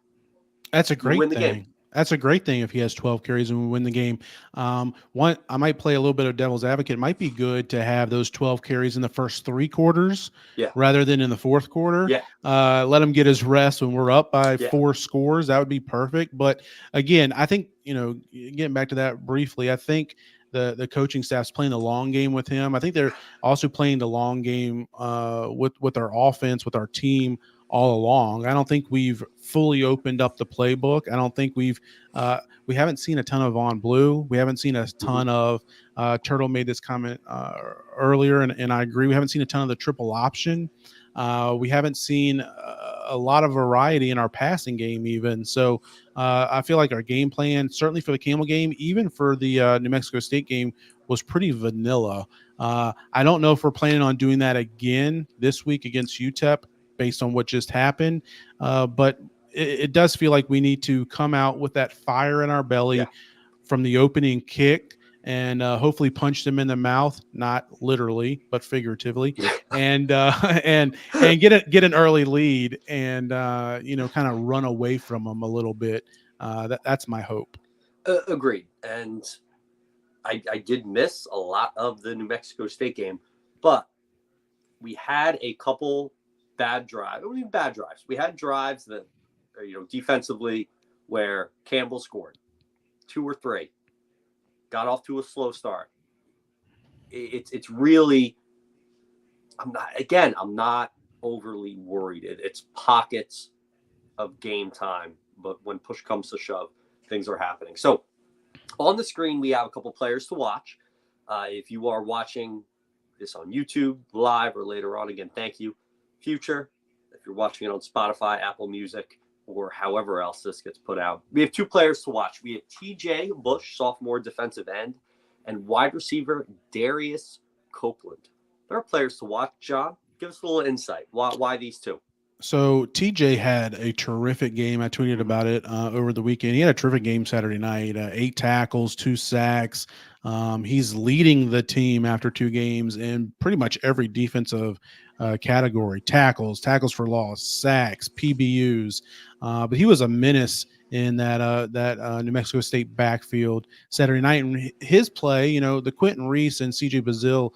Speaker 3: That's a great thing. That's a great thing if he has 12 carries and we win the game. One, I might play a little bit of devil's advocate. It might be good to have those 12 carries in the first 3 quarters rather than in the fourth quarter. Let him get his rest when we're up by 4 scores. That would be perfect. But again, I think, getting back to that briefly, I think the coaching staff's playing the long game with him. I think they're also playing the long game with our offense, with our team all along. I don't think we've fully opened up the playbook. I don't think we haven't seen a ton of Von Blue. We haven't seen a ton of Turtle made this comment earlier, and I agree. We haven't seen a ton of the triple option. We haven't seen a lot of variety in our passing game even. So I feel like our game plan, certainly for the Camel game, even for the New Mexico State game, was pretty vanilla. I don't know if we're planning on doing that again this week against UTEP based on what just happened. But it does feel like we need to come out with that fire in our belly from the opening kick and hopefully punch them in the mouth, not literally, but figuratively, and get an early lead and, kind of run away from them a little bit. That's my hope.
Speaker 2: Agreed. And I did miss a lot of the New Mexico State game, but we had a couple bad drives. I mean, bad drives. We had drives that, defensively where Campbell scored 2 or 3, got off to a slow start. It's really, I'm not overly worried. It's pockets of game time, but when push comes to shove, things are happening. So on the screen, we have a couple players to watch. If you are watching this on YouTube live or later on, again, thank you. Future, if you're watching it on Spotify, Apple Music, or however else this gets put out, we have 2 players to watch. We have TJ Bush, sophomore defensive end, and wide receiver Darius Copeland. There are players to watch. John, give us a little insight. Why these 2?
Speaker 3: So TJ had a terrific game. I tweeted about it over the weekend. He had a terrific game Saturday night, 8 tackles, 2 sacks. He's leading the team after 2 games in pretty much every defensive category: tackles for loss, sacks, PBUs. But he was a menace in that New Mexico State backfield Saturday night. And his play, the Quentin Reese and CJ Bazille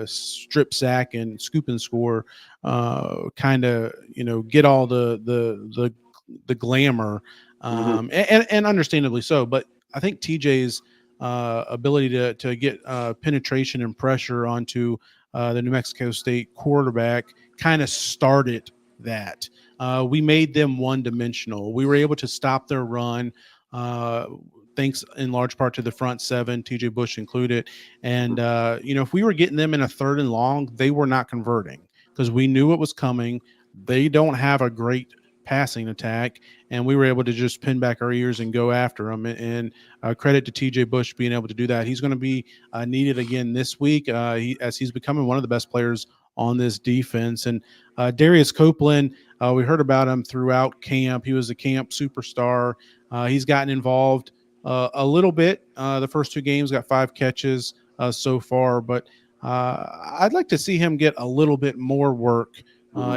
Speaker 3: strip sack and scoop and score kind of get all the glamour and understandably so. But I think TJ's ability to get penetration and pressure onto the New Mexico State quarterback kind of started that. We made them one-dimensional. We were able to stop their run, thanks in large part to the front 7, TJ Bush included. And, if we were getting them in a 3rd and long, they were not converting because we knew it was coming. They don't have a great passing attack, and we were able to just pin back our ears and go after them. And credit to TJ Bush being able to do that. He's going to be needed again this week as he's becoming one of the best players on this defense. And Darius Copeland, we heard about him throughout camp. He was a camp superstar. He's gotten involved a little bit. The first 2 games, got 5 catches so far, but I'd like to see him get a little bit more work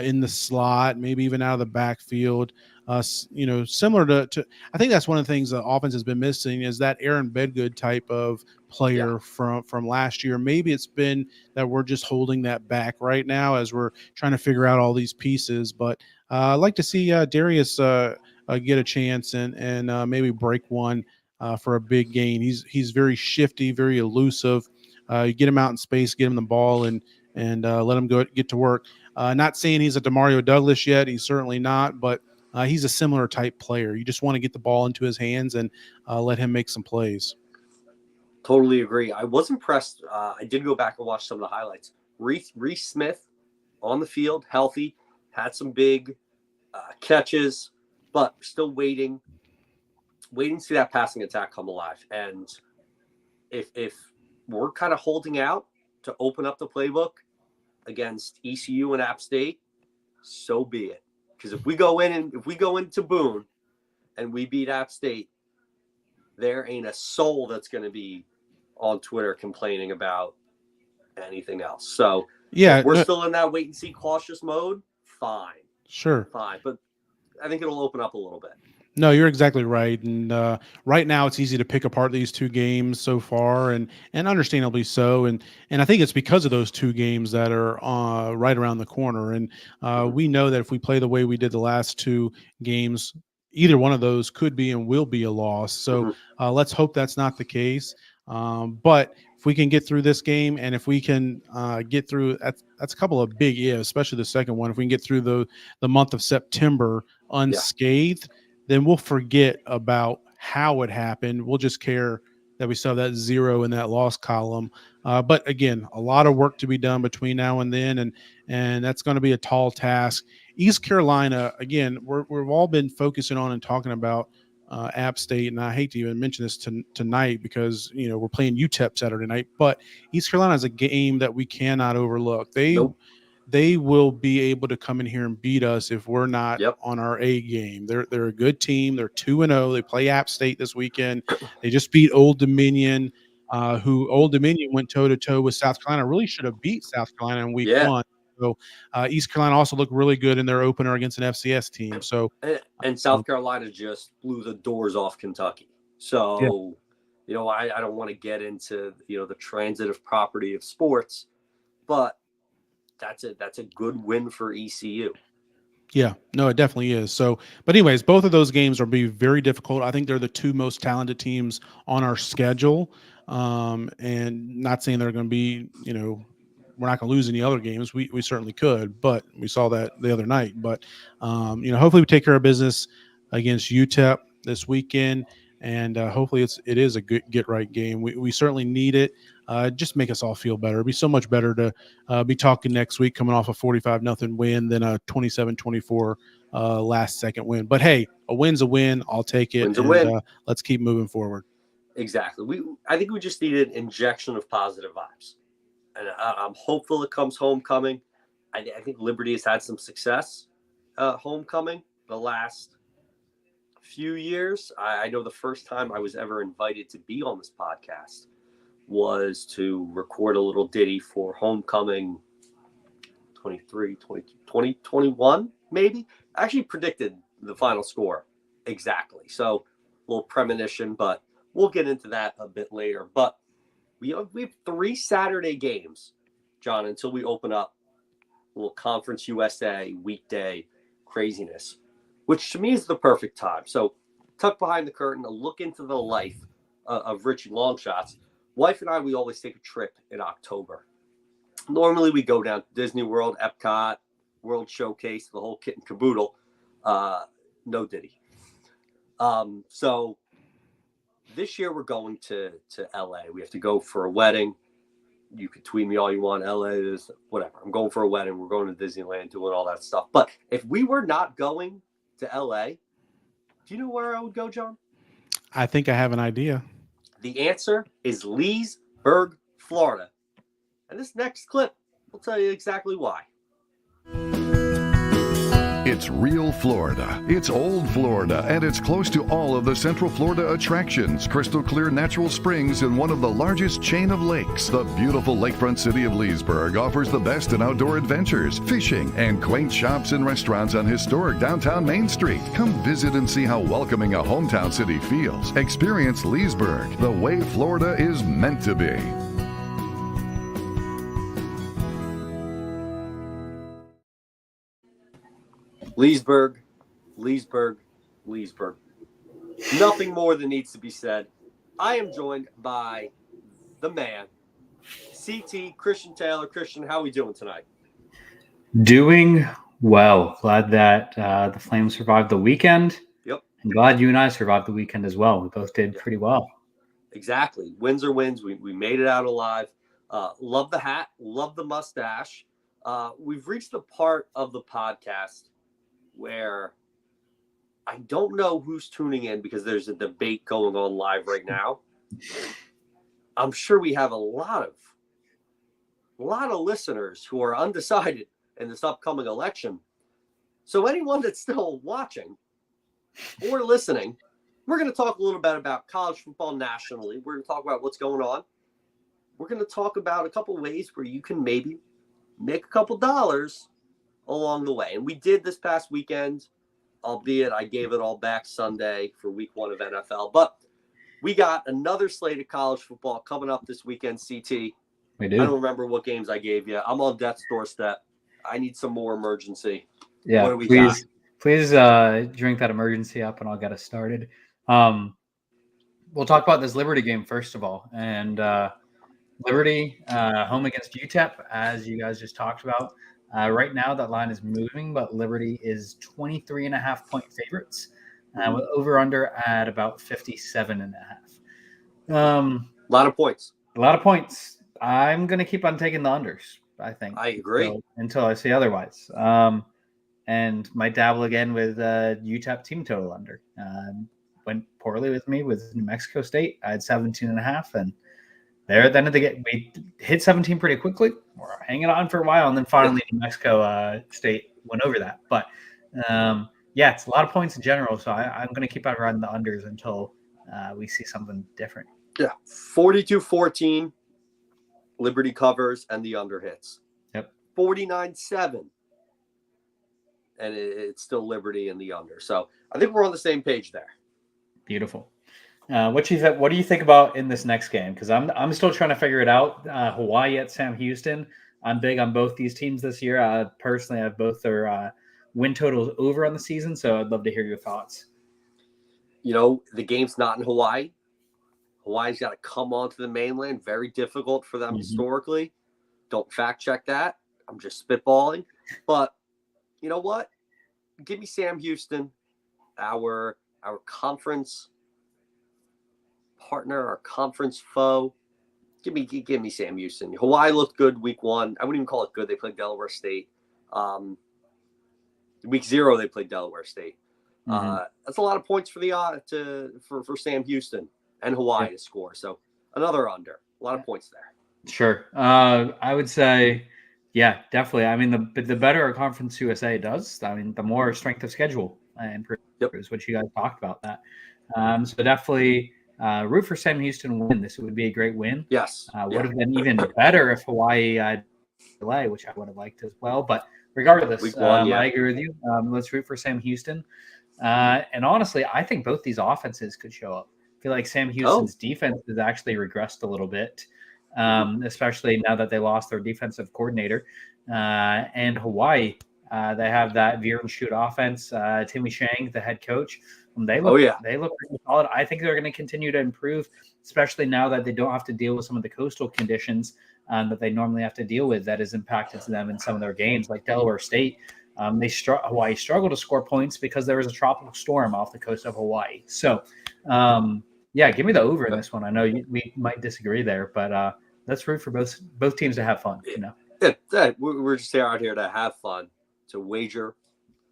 Speaker 3: in the slot, maybe even out of the backfield. Similar to I think that's one of the things the offense has been missing is that Aaron Bedgood type of player from last year. Maybe it's been that we're just holding that back right now as we're trying to figure out all these pieces. But I'd like to see Darius get a chance and maybe break one for a big gain. He's very shifty, very elusive. You get him out in space, get him the ball, and let him get to work. Not saying he's a DeMario Douglas yet. He's certainly not, but he's a similar type player. You just want to get the ball into his hands and let him make some plays.
Speaker 2: Totally agree. I was impressed. I did go back and watch some of the highlights. Reese Smith on the field, healthy, had some big catches, but still waiting to see that passing attack come alive. And if we're kind of holding out to open up the playbook against ECU and App State, so be it. Because if we go into Boone and we beat App State, there ain't a soul that's going to be on Twitter complaining about anything else. So if we're still in that wait and see cautious mode, fine.
Speaker 3: Sure.
Speaker 2: Fine. But I think it'll open up a little bit.
Speaker 3: No, you're exactly right. And right now, it's easy to pick apart these two games so far, and understandably so. And I think it's because of those two games that are right around the corner. And we know that if we play the way we did the last two games, either one of those could be and will be a loss. So let's hope that's not the case. But if we can get through this game, and if we can get through, that's a couple of big ifs, especially the second one. If we can get through the month of September unscathed, then we'll forget about how it happened. We'll just care that we saw that 0 in that loss column. But again, a lot of work to be done between now and then, and that's going to be a tall task. East Carolina, again, we've all been focusing on and talking about App State, and I hate to even mention this tonight because we're playing UTEP Saturday night. But East Carolina is a game that we cannot overlook. They will be able to come in here and beat us if we're not on our A game. They're a good team. They're 2-0. They play App State this weekend. They just beat Old Dominion, who Old Dominion went toe-to-toe with South Carolina. Really should have beat South Carolina in week one. So East Carolina also looked really good in their opener against an FCS team. So
Speaker 2: and South Carolina just blew the doors off Kentucky. So I don't want to get into the transitive property of sports, but that's a good win for ECU.
Speaker 3: Yeah, no, it definitely is. So, but anyways, both of those games will be very difficult. I think they're the two most talented teams on our schedule. And not saying they're going to be, we're not going to lose any other games. We certainly could, but we saw that the other night. But, hopefully we take care of business against UTEP this weekend. And hopefully it is a good get-right game. We certainly need it. Just make us all feel better. It'd be so much better to be talking next week coming off a 45-0 win than a 27-24 last-second win. But, hey, a win's a win. I'll take it.
Speaker 2: Win's a win.
Speaker 3: Let's keep moving forward.
Speaker 2: Exactly. I think we just need an injection of positive vibes. And I'm hopeful it comes homecoming. I think Liberty has had some success homecoming the last few years. I know the first time I was ever invited to be on this podcast was to record a little ditty for homecoming 2021, maybe. I actually predicted the final score exactly. So a little premonition, but we'll get into that a bit later. But we have 3 Saturday games, John, until we open up a little Conference USA weekday craziness, which to me is the perfect time. So tuck behind the curtain, a look into the life of Richie Longshots. Wife and I, we always take a trip in October. Normally we go down to Disney World, Epcot, World Showcase, the whole kit and caboodle. No Diddy. So this year we're going to LA. We have to go for a wedding. You can tweet me all you want. LA is whatever. I'm going for a wedding. We're going to Disneyland, doing all that stuff. But if we were not going to LA, do you know where I would go, John?
Speaker 3: I think I have an idea.
Speaker 2: The answer is Leesburg, Florida. And this next clip will tell you exactly why.
Speaker 9: It's real Florida. It's old Florida, and it's close to all of the Central Florida attractions. Crystal clear natural springs in one of the largest chain of lakes. The beautiful lakefront city of Leesburg offers the best in outdoor adventures, fishing, and quaint shops and restaurants on historic downtown Main Street. Come visit and see how welcoming a hometown city feels. Experience Leesburg, the way Florida is meant to be.
Speaker 2: Leesburg, Leesburg, Leesburg. Nothing more than needs to be said. I am joined by the man, CT, Christian Taylor. Christian, how are we doing tonight?
Speaker 10: Doing well. Glad that the Flames survived the weekend.
Speaker 2: Yep.
Speaker 10: And glad you and I survived the weekend as well. We both did pretty well.
Speaker 2: Exactly. Wins are wins. We made it out alive. Love the hat. Love the mustache. We've reached the part of the podcast where I don't know who's tuning in because there's a debate going on live right now. I'm sure we have a lot of listeners who are undecided in this upcoming election. So anyone that's still watching or listening, we're going to talk a little bit about college football nationally. We're going to talk about what's going on. We're going to talk about a couple ways where you can maybe make a couple dollars along the way. And we did this past weekend. albeit I gave it all back Sunday for week 1 of NFL. But we got another slate of college football coming up this weekend, CT.
Speaker 10: We
Speaker 2: I
Speaker 10: do.
Speaker 2: don't remember what games I gave you. I'm on death's doorstep. I need some more emergency.
Speaker 10: Yeah,
Speaker 2: What do we got?
Speaker 10: please drink that emergency up and I'll get us started. We'll talk about this Liberty game first of all. And Liberty home against UTEP, as you guys just talked about. Right now that line is moving, but Liberty is 23.5-point favorites with over-under at about 57.5.
Speaker 2: A lot of points.
Speaker 10: A lot of points. I'm going to keep on taking the unders, I think.
Speaker 2: I agree.
Speaker 10: Until I see otherwise. And might dabble again with UTEP team total under. Went poorly with me with New Mexico State. I had 17.5, and there at the end of the game, we hit 17 pretty quickly. We're hanging on for a while, and then finally New Mexico State went over that. But it's a lot of points in general, so I'm going to keep on running the unders until we see something different.
Speaker 2: Yeah, 42-14, Liberty covers and the under hits.
Speaker 10: Yep.
Speaker 2: 49-7, and it's still Liberty and the under. So I think we're on the same page there.
Speaker 10: Beautiful. What do you think about in this next game? Because I'm still trying to figure it out. Hawaii at Sam Houston. I'm big on both these teams this year. Personally, I have both their win totals over on the season, so I'd love to hear your thoughts.
Speaker 2: You know, the game's not in Hawaii. Hawaii's got to come onto the mainland. Very difficult for them historically. Don't fact check that. I'm just spitballing. But you know what? Give me Sam Houston, our conference partner, our conference foe. Give me Sam Houston. Hawaii looked good week 1. I wouldn't even call it good. They played Delaware State. Week 0 they played Delaware State. That's a lot of points for Sam Houston and Hawaii to score. So another under. A lot of points there.
Speaker 10: Sure. I would say, yeah, definitely. I mean, the better a Conference USA does, I mean, the more strength of schedule and is what you guys talked about that. So definitely root for Sam Houston win. This would be a great win.
Speaker 2: Yes.
Speaker 10: Would have been even better if Hawaii delay, which I would have liked as well. But regardless, I agree with you. Let's root for Sam Houston. And honestly, I think both these offenses could show up. I feel like Sam Houston's defense has actually regressed a little bit, especially now that they lost their defensive coordinator. And Hawaii, they have that veer and shoot offense. Timmy Shang, the head coach, they look pretty solid. I think they're going to continue to improve, especially now that they don't have to deal with some of the coastal conditions that they normally have to deal with that has impacted them in some of their games, like Delaware State. Hawaii struggled to score points because there was a tropical storm off the coast of Hawaii. So, give me the over in this one. I know we might disagree there, but let's root for both teams to have fun. You know,
Speaker 2: we're just out here to have fun, to wager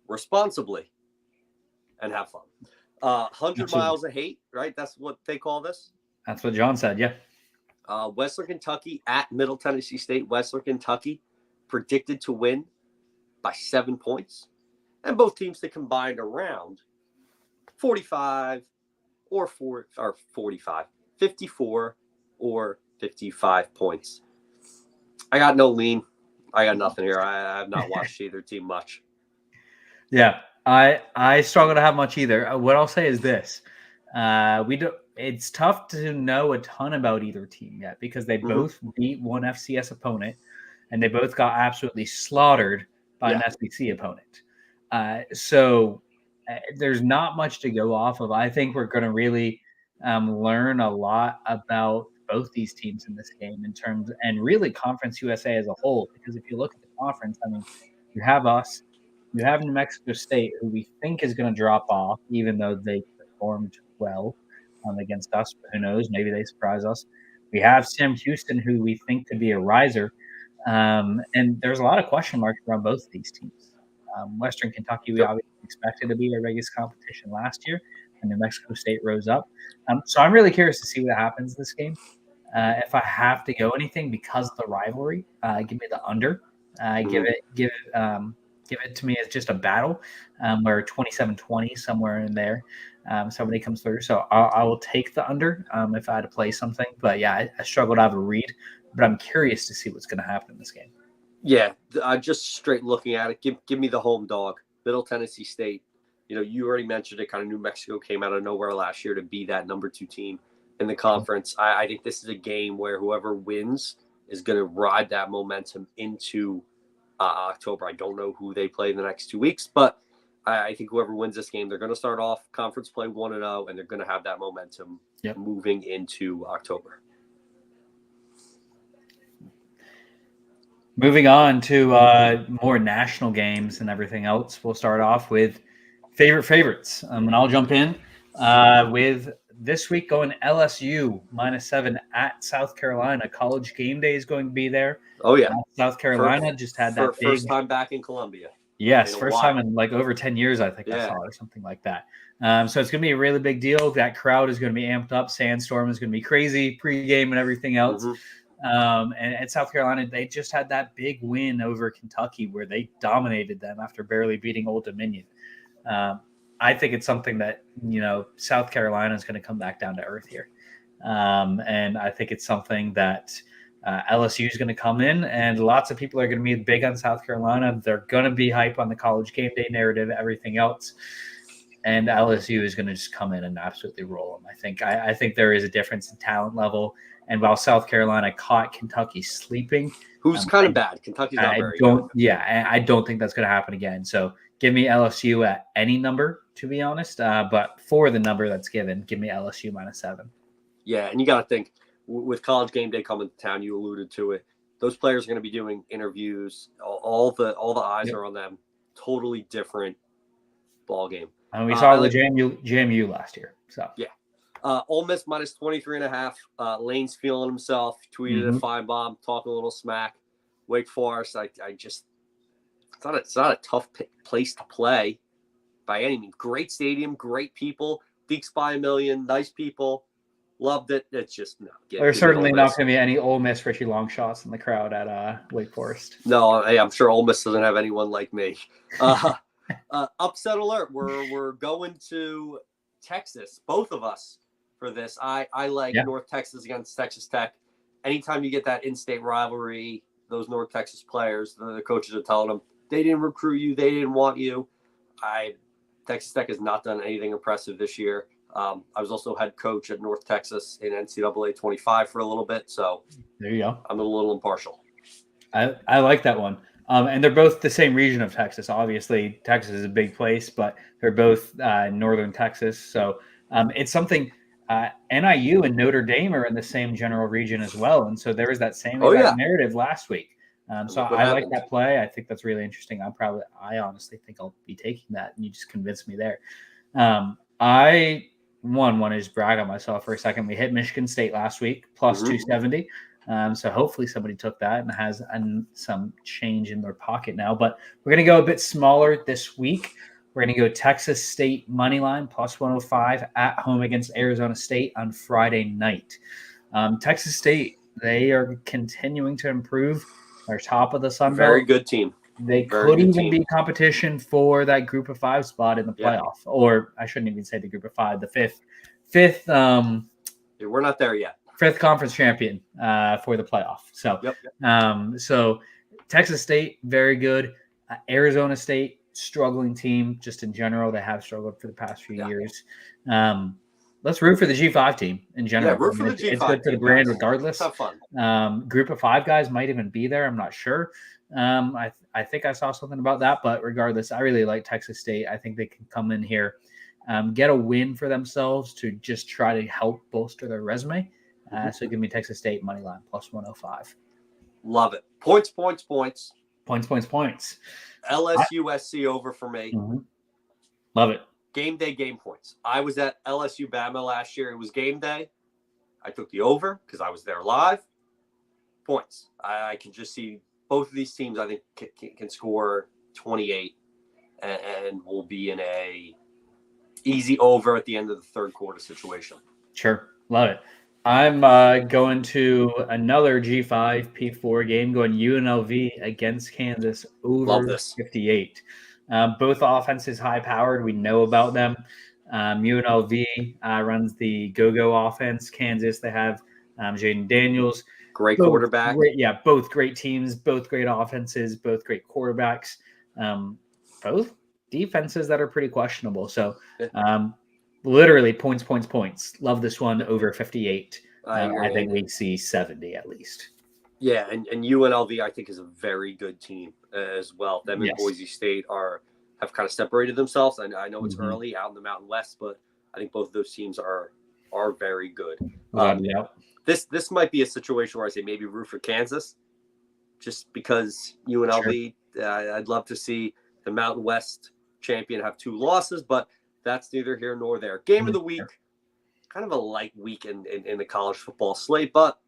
Speaker 2: responsibly, and have fun. 100 miles of hate, right? That's what they call this.
Speaker 10: That's what John said. Yeah.
Speaker 2: Western Kentucky at Middle Tennessee State. Western Kentucky predicted to win by 7 points, and both teams to combine around 54 or 55 points. I got no lean. I got nothing here. I have not watched either team much.
Speaker 10: Yeah, I struggle to have much either. What I'll say is this: it's tough to know a ton about either team yet because they both beat one FCS opponent, and they both got absolutely slaughtered by an SEC opponent. So there's not much to go off of. I think we're going to really learn a lot about both these teams in this game in terms, and really Conference USA as a whole, because if you look at the conference, I mean, you have us, you have New Mexico State, who we think is going to drop off, even though they performed well against us. But who knows? Maybe they surprise us. We have Sam Houston, who we think could be a riser. And there's a lot of question marks around both of these teams. Western Kentucky, we obviously expected to be their biggest competition last year, and New Mexico State rose up. So I'm really curious to see what happens this game. If I have to go anything because of the rivalry, give me the under. Give it to me as just a battle where 27-20, somewhere in there, somebody comes through. So I will take the under if I had to play something. But yeah, I struggle to have a read, but I'm curious to see what's going to happen in this game.
Speaker 2: Yeah, just straight looking at it, give me the home dog. Middle Tennessee State you already mentioned it. Kind of New Mexico came out of nowhere last year to be that number 2 team in the conference. I think this is a game where whoever wins is going to ride that momentum into October. I don't know who they play in the next 2 weeks, but I think whoever wins this game, they're going to start off conference play 1-0, and they're going to have that momentum moving into October.
Speaker 10: Moving on to more national games and everything else, we'll start off with favorites. And I'll jump in with this week going LSU -7 at South Carolina. College game day is going to be there.
Speaker 2: Oh, yeah.
Speaker 10: South Carolina just had that
Speaker 2: first time back in Columbia.
Speaker 10: Yes, first time in like over 10 years, I think I saw, or something like that. So it's going to be a really big deal. That crowd is going to be amped up. Sandstorm is going to be crazy pregame and everything else. And at South Carolina, they just had that big win over Kentucky where they dominated them after barely beating Old Dominion. I think it's something that, South Carolina is going to come back down to earth here. And I think it's something that LSU is going to come in, and lots of people are going to be big on South Carolina. They're going to be hype on the college game day narrative, everything else. And LSU is going to just come in and absolutely roll them. I think there is a difference in talent level. And while South Carolina caught Kentucky sleeping,
Speaker 2: who's kind of bad, Kentucky's not very good.
Speaker 10: Yeah, I don't think that's going to happen again. So give me LSU at any number, to be honest. But for the number that's given, give me LSU -7.
Speaker 2: Yeah, and you got to think, with college game day coming to town, you alluded to it. Those players are going to be doing interviews. All the eyes are on them. Totally different ball game.
Speaker 10: And we saw the JMU last year. So
Speaker 2: yeah, Ole Miss -23.5. Lane's feeling himself. Tweeted a fine bomb, talking a little smack. Wake Forest. It's not a tough place to play by any means. Great stadium, great people. Deeks by a million, nice people. Loved it. It's just no.
Speaker 10: There's certainly not going to be any Ole Miss Richie long shots in the crowd at Wake Forest.
Speaker 2: No, I'm sure Ole Miss doesn't have anyone like me. Upset alert. We're going to Texas, both of us, for this. I like North Texas against Texas Tech. Anytime you get that in-state rivalry, those North Texas players, the coaches are telling them they didn't recruit you, they didn't want you. Texas Tech has not done anything impressive this year. I was also head coach at North Texas in NCAA 25 for a little bit, so
Speaker 10: there you go.
Speaker 2: I'm a little impartial.
Speaker 10: I like that one. And they're both the same region of Texas. Obviously, Texas is a big place, but they're both northern Texas. So it's something NIU and Notre Dame are in the same general region as well. And so there was that same narrative last week. So I like that play. I think that's really interesting. I honestly think I'll be taking that, and you just convinced me there. I want to just brag on myself for a second. We hit Michigan State last week, plus 270. So hopefully somebody took that and has some change in their pocket now. But we're going to go a bit smaller this week. We're going to go Texas State money line plus 105 at home against Arizona State on Friday night. Texas State, they are continuing to improve. They're top of the Sun Belt.
Speaker 2: Very good team.
Speaker 10: They could even be competition for that group of 5 spot in the playoff. Or I shouldn't even say the group of 5, the fifth.
Speaker 2: We're not there yet.
Speaker 10: 5th conference champion for the playoff. So, so Texas State, very good. Arizona State, struggling team just in general. They have struggled for the past few years. Let's root for the G5 team in general.
Speaker 2: Yeah, root for the G5
Speaker 10: It's good for the brand regardless.
Speaker 2: Have fun.
Speaker 10: Group of 5 guys might even be there. I'm not sure. I think I saw something about that, but regardless, I really like Texas State. I think they can come in here, get a win for themselves to just try to help bolster their resume. So give me Texas State money line plus 105.
Speaker 2: Love it. Points.
Speaker 10: Points.
Speaker 2: LSU SC over for me.
Speaker 10: Love it.
Speaker 2: Game day, game points. I was at LSU Bama last year. It was game day. I took the over because I was there live. Points. I can just see both of these teams, I think, can score 28 and will be in a easy over at the end of the third quarter situation.
Speaker 10: Sure. Love it. I'm going to another G5 P4 game, going UNLV against Kansas over 58. Both offenses high-powered. We know about them. UNLV runs the go-go offense. Kansas, they have Jaden Daniels.
Speaker 2: Great quarterback.
Speaker 10: Both great teams, both great offenses, both great quarterbacks. Both defenses that are pretty questionable. So literally points. Love this one over 58. I think we see 70 at least.
Speaker 2: Yeah, and UNLV I think is a very good team as well. Them and Boise State have kind of separated themselves. I know it's early out in the Mountain West, but I think both of those teams are very good. This might be a situation where I say maybe root for Kansas, just because UNLV. I'd love to see the Mountain West champion have 2 losses, but that's neither here nor there. Game of the week, kind of a light week in the college football slate, but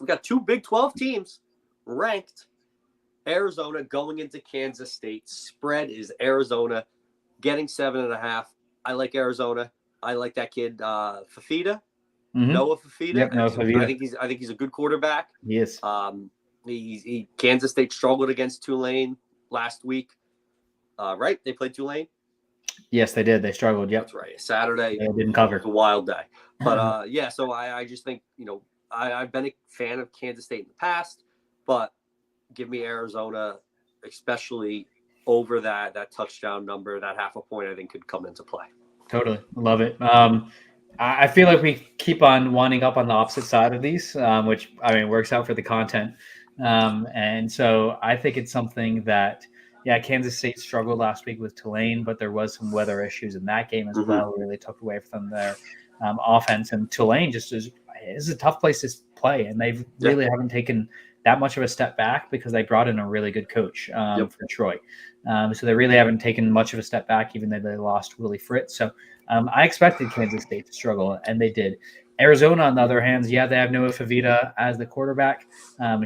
Speaker 2: we got 2 Big 12 teams ranked. Arizona going into Kansas State. Spread is Arizona getting 7.5. I like Arizona. I like that kid Fafita. Noah Fafita.
Speaker 10: Yep, Noah Fafita.
Speaker 2: I think he's a good quarterback.
Speaker 10: He is.
Speaker 2: Kansas State struggled against Tulane last week. Right? They played Tulane?
Speaker 10: Yes, they did. They struggled. Yep.
Speaker 2: That's right. Saturday.
Speaker 10: They didn't cover.
Speaker 2: It was a wild day. But so I just think, I've been a fan of Kansas State in the past, but give me Arizona, especially over that touchdown number, that half a point I think could come into play.
Speaker 10: Totally. Love it. I feel like we keep on winding up on the opposite side of these, which works out for the content. And so I think it's something that, Kansas State struggled last week with Tulane, but there was some weather issues in that game as well. Really took away from their offense. And Tulane just is a tough place to play, and they really haven't taken that much of a step back because they brought in a really good coach for Troy. So they really haven't taken much of a step back, even though they lost Willie Fritz. So I expected Kansas State to struggle, and they did. Arizona, on the other hand, they have Noah Fafita as the quarterback.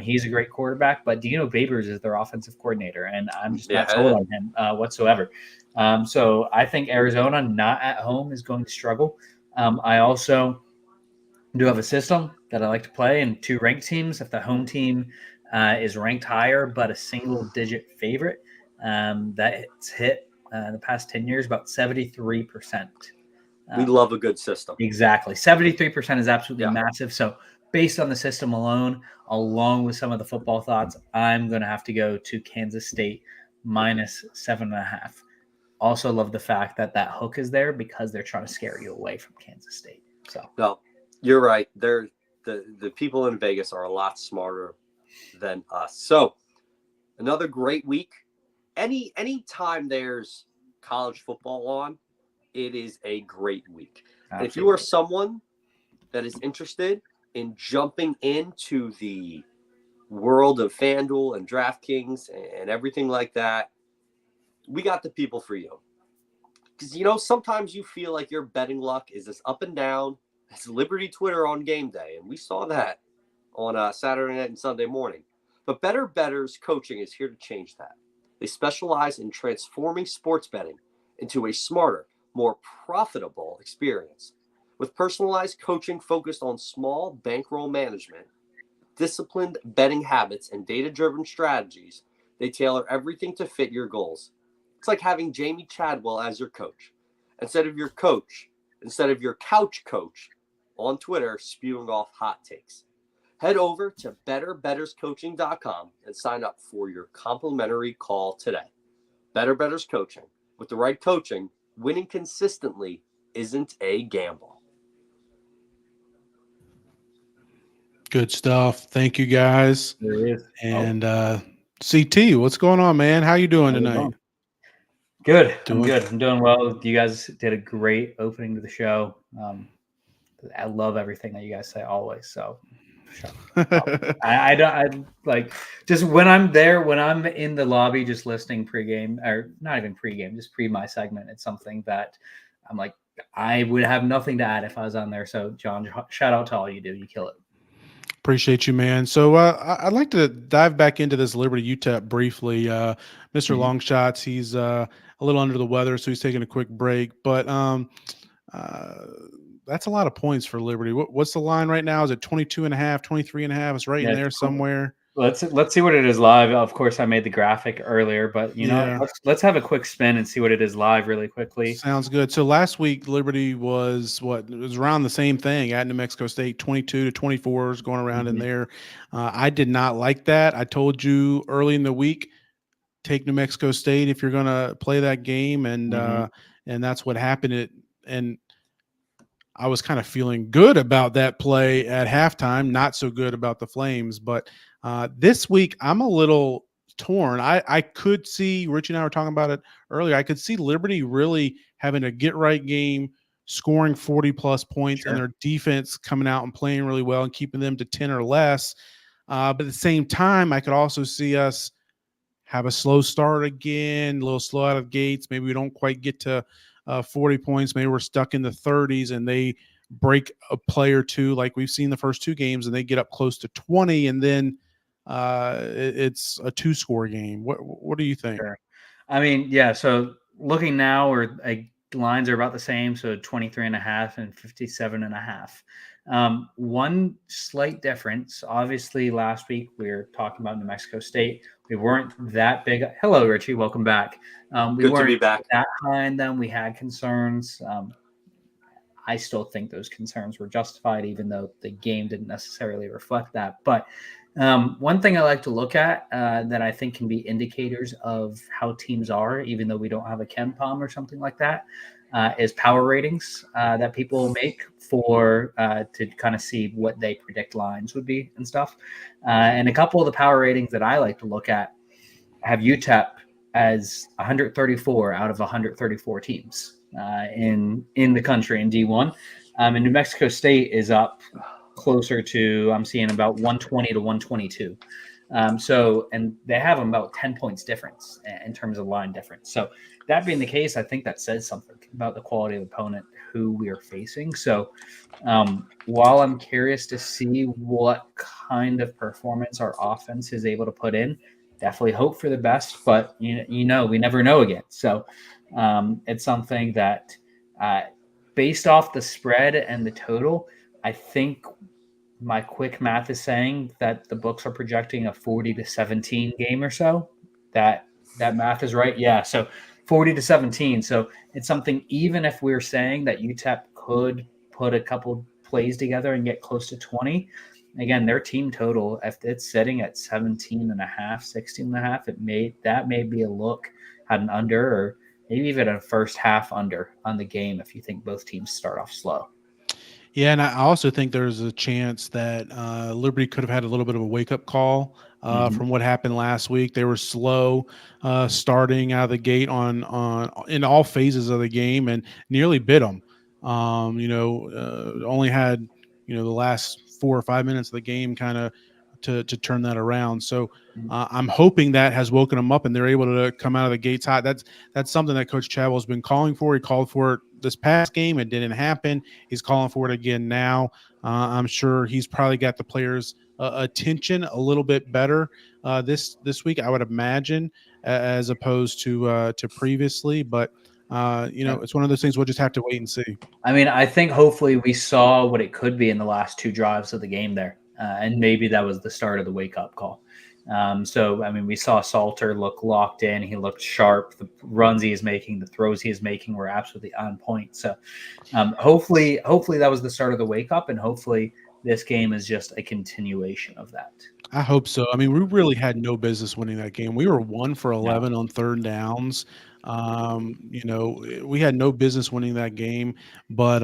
Speaker 10: He's a great quarterback, but Dino Babers is their offensive coordinator, and I'm just not sold on him whatsoever. So I think Arizona, not at home, is going to struggle. I also do have a system that I like to play in 2 ranked teams. If the home team is ranked higher but a single-digit favorite, that's hit in the past 10 years about 73%.
Speaker 2: We love a good system.
Speaker 10: Exactly. 73% is absolutely massive. So based on the system alone, along with some of the football thoughts, I'm going to have to go to Kansas State minus 7.5. Also love the fact that hook is there because they're trying to scare you away from Kansas State. So
Speaker 2: no, you're right. The people in Vegas are a lot smarter than us. So another great week. Any time there's college football on, it is a great week. And if you are someone that is interested in jumping into the world of FanDuel and DraftKings and everything like that, we got the people for you. Because, sometimes you feel like your betting luck is as up and down as Liberty Twitter on game day. And we saw that on Saturday night and Sunday morning. But Bettors coaching is here to change that. They specialize in transforming sports betting into a smarter, more profitable experience. With personalized coaching focused on small bankroll management, disciplined betting habits, and data-driven strategies, they tailor everything to fit your goals. It's like having Jamie Chadwell as your coach. Instead of your couch coach on Twitter spewing off hot takes. Head over to betterbetterscoaching.com and sign up for your complimentary call today. Bettors Coaching. With the right coaching, winning consistently isn't a gamble.
Speaker 3: Good stuff. Thank you, guys.
Speaker 10: there is.
Speaker 3: And CT, what's going on, man? How you doing tonight?
Speaker 10: Good. I'm good. I'm doing well. You guys did a great opening to the show. I love everything that you guys say always. So I like just when I'm there, when I'm in the lobby, just listening pregame, or not even pregame, just pre my segment. It's something that I'm like, I would have nothing to add if I was on there. So John, shout out to all you do. You kill it.
Speaker 3: Appreciate you, man. So I'd like to dive back into this Liberty UTEP briefly. Mr. Longshots, he's a little under the weather, so he's taking a quick break. But that's a lot of points for Liberty. What's the line right now? Is it 22.5, 23.5? It's right in there somewhere.
Speaker 10: Let's see what it is live. Of course, I made the graphic earlier, but let's have a quick spin and see what it is live really quickly.
Speaker 3: Sounds good. So last week, Liberty was it was around the same thing at New Mexico State, 22 to 24s going around in there. I did not like that. I told you early in the week, take New Mexico State if you're going to play that game, and that's what happened. And I was kind of feeling good about that play at halftime, not so good about the Flames. But this week, I'm a little torn. I could see, Richie and I were talking about it earlier, I could see Liberty really having a get-right game, scoring 40-plus points, and their defense coming out and playing really well and keeping them to 10 or less. But at the same time, I could also see us have a slow start again, a little slow out of gates. Maybe we don't quite get to 40 points. Maybe we're stuck in the 30s and they break a play or two like we've seen the first two games, and they get up close to 20, and then it's a 2-score game. What do you think?
Speaker 10: Sure. I mean, yeah, so looking now, lines are about the same, so 23.5 and 57.5. One slight difference, obviously, last week we were talking about New Mexico State. We weren't that big. Hello, Richie. Welcome back. We
Speaker 2: Good
Speaker 10: weren't
Speaker 2: to be back.
Speaker 10: that high in them. We had concerns. I still think those concerns were justified, even though the game didn't necessarily reflect that. But one thing I like to look at that I think can be indicators of how teams are, even though we don't have a Ken Palm or something like that, is power ratings that people make for to kind of see what they predict lines would be and stuff. And a couple of the power ratings that I like to look at have UTEP as 134 out of 134 teams in the country in D1. And New Mexico State is up closer to, I'm seeing about 120 to 122. And they have about 10 points difference in terms of line difference. So that being the case, I think that says something about the quality of opponent who we are facing. So while I'm curious to see what kind of performance our offense is able to put in, definitely hope for the best, but we never know again. So it's something that based off the spread and the total, I think my quick math is saying that the books are projecting a 40-17 game or so. That math is right. Yeah. So 40-17. So it's something, even if we're saying that UTEP could put a couple plays together and get close to 20, again, their team total, if it's sitting at 17.5, 16.5, that may be a look at an under, or maybe even a first half under on the game if you think both teams start off slow.
Speaker 3: Yeah, and I also think there's a chance that Liberty could have had a little bit of a wake-up call from what happened last week. They were slow starting out of the gate in all phases of the game and nearly bit them. Only had the last 4 or 5 minutes of the game kind of to turn that around. So I'm hoping that has woken them up and they're able to come out of the gates hot. That's something that Coach Chabot has been calling for. He called for it this past game. It didn't happen. He's calling for it again now. I'm sure he's probably got the players' attention a little bit better this week, I would imagine, as opposed to previously. But it's one of those things we'll just have to wait and see.
Speaker 10: I mean, I think hopefully we saw what it could be in the last 2 drives of the game there. And maybe that was the start of the wake-up call. We saw Salter look locked in. He looked sharp. The runs he is making, the throws he is making were absolutely on point. So hopefully that was the start of the wake-up, and hopefully this game is just a continuation of that.
Speaker 3: I hope so. I mean, we really had no business winning that game. We were 1 for 11 on third downs. We had no business winning that game, but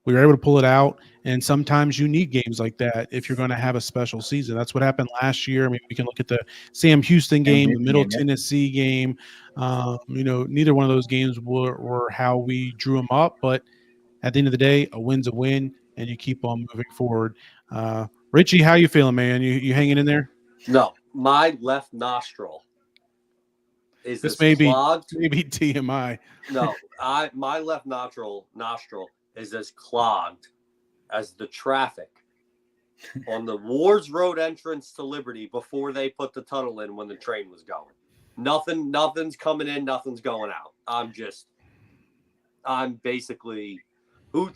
Speaker 3: we were able to pull it out. And sometimes you need games like that if you're going to have a special season. That's what happened last year. I mean, we can look at the Sam Houston game, the Middle Tennessee game. Neither one of those games were how we drew them up, but at the end of the day, a win's a win, and you keep on moving forward. Richie, how you feeling, man? You hanging in there?
Speaker 2: No, my left nostril is
Speaker 3: this may be
Speaker 2: clogged.
Speaker 3: Maybe TMI.
Speaker 2: No, my left nostril is as clogged as the traffic on the Wards Road entrance to Liberty before they put the tunnel in when the train was going. Nothing's coming in, nothing's going out. I'm basically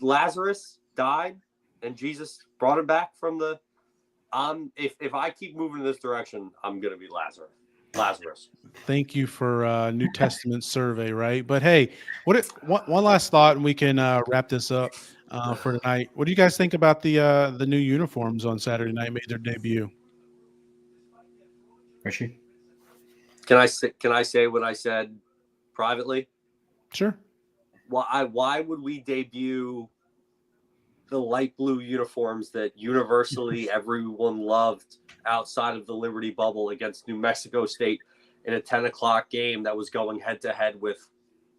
Speaker 2: Lazarus died and Jesus brought him back from the if I keep moving in this direction, I'm gonna be Lazarus.
Speaker 3: Thank you for New Testament survey, right? But hey, one last thought, and we can wrap this up for tonight. What do you guys think about the new uniforms on Saturday night made their debut?
Speaker 10: Richie?
Speaker 2: Can I say what I said privately?
Speaker 3: Sure.
Speaker 2: Why would we debut the light blue uniforms that universally everyone loved outside of the Liberty bubble against New Mexico State in a 10 o'clock game that was going head-to-head with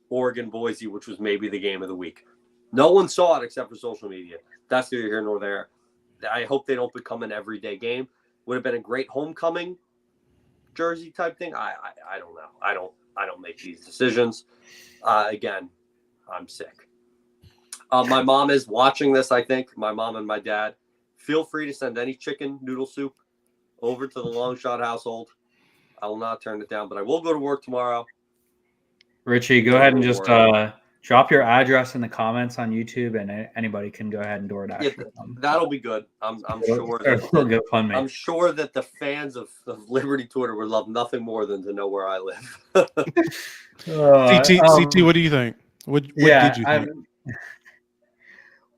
Speaker 2: Oregon Boise, which was maybe the game of the week? No one saw it except for social media. That's neither here nor there. I hope they don't become an everyday game. Would have been a great homecoming jersey type thing. I don't know. I don't make these decisions. Again, I'm sick. My mom is watching this, I think. My mom and my dad. Feel free to send any chicken noodle soup over to the Long Shot household. I will not turn it down, but I will go to work tomorrow.
Speaker 10: Richie, go ahead and just drop your address in the comments on YouTube, and anybody can go ahead and door dash.
Speaker 2: Yeah, that'll be good. I'm sure that the fans of Liberty Twitter would love nothing more than to know where I live.
Speaker 3: CT, what do you think? What did you think?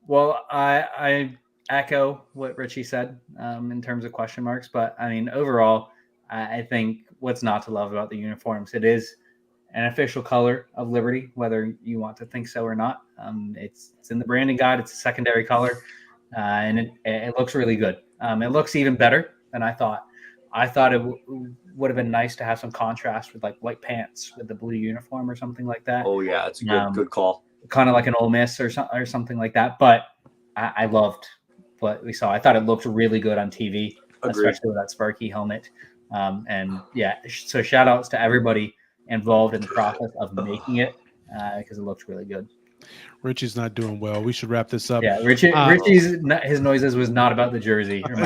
Speaker 10: Well, I echo what Richie said in terms of question marks, but I mean, overall, I think what's not to love about the uniforms, it is an official color of Liberty, whether you want to think so or not. It's in the branding guide. It's a secondary color, and it looks really good. It looks even better than I thought. I thought it would have been nice to have some contrast with like white pants with the blue uniform or something like that.
Speaker 2: Oh yeah, it's a good call.
Speaker 10: Kind of like an Ole Miss or something like that. But I loved what we saw. I thought it looked really good on TV, especially with that Sparky helmet. And yeah, so shout outs to everybody involved in the process of making it because it looks really good.
Speaker 3: Richie's not doing well. We should wrap this up.
Speaker 10: Yeah, Richie's his noises was not not about the jersey. Or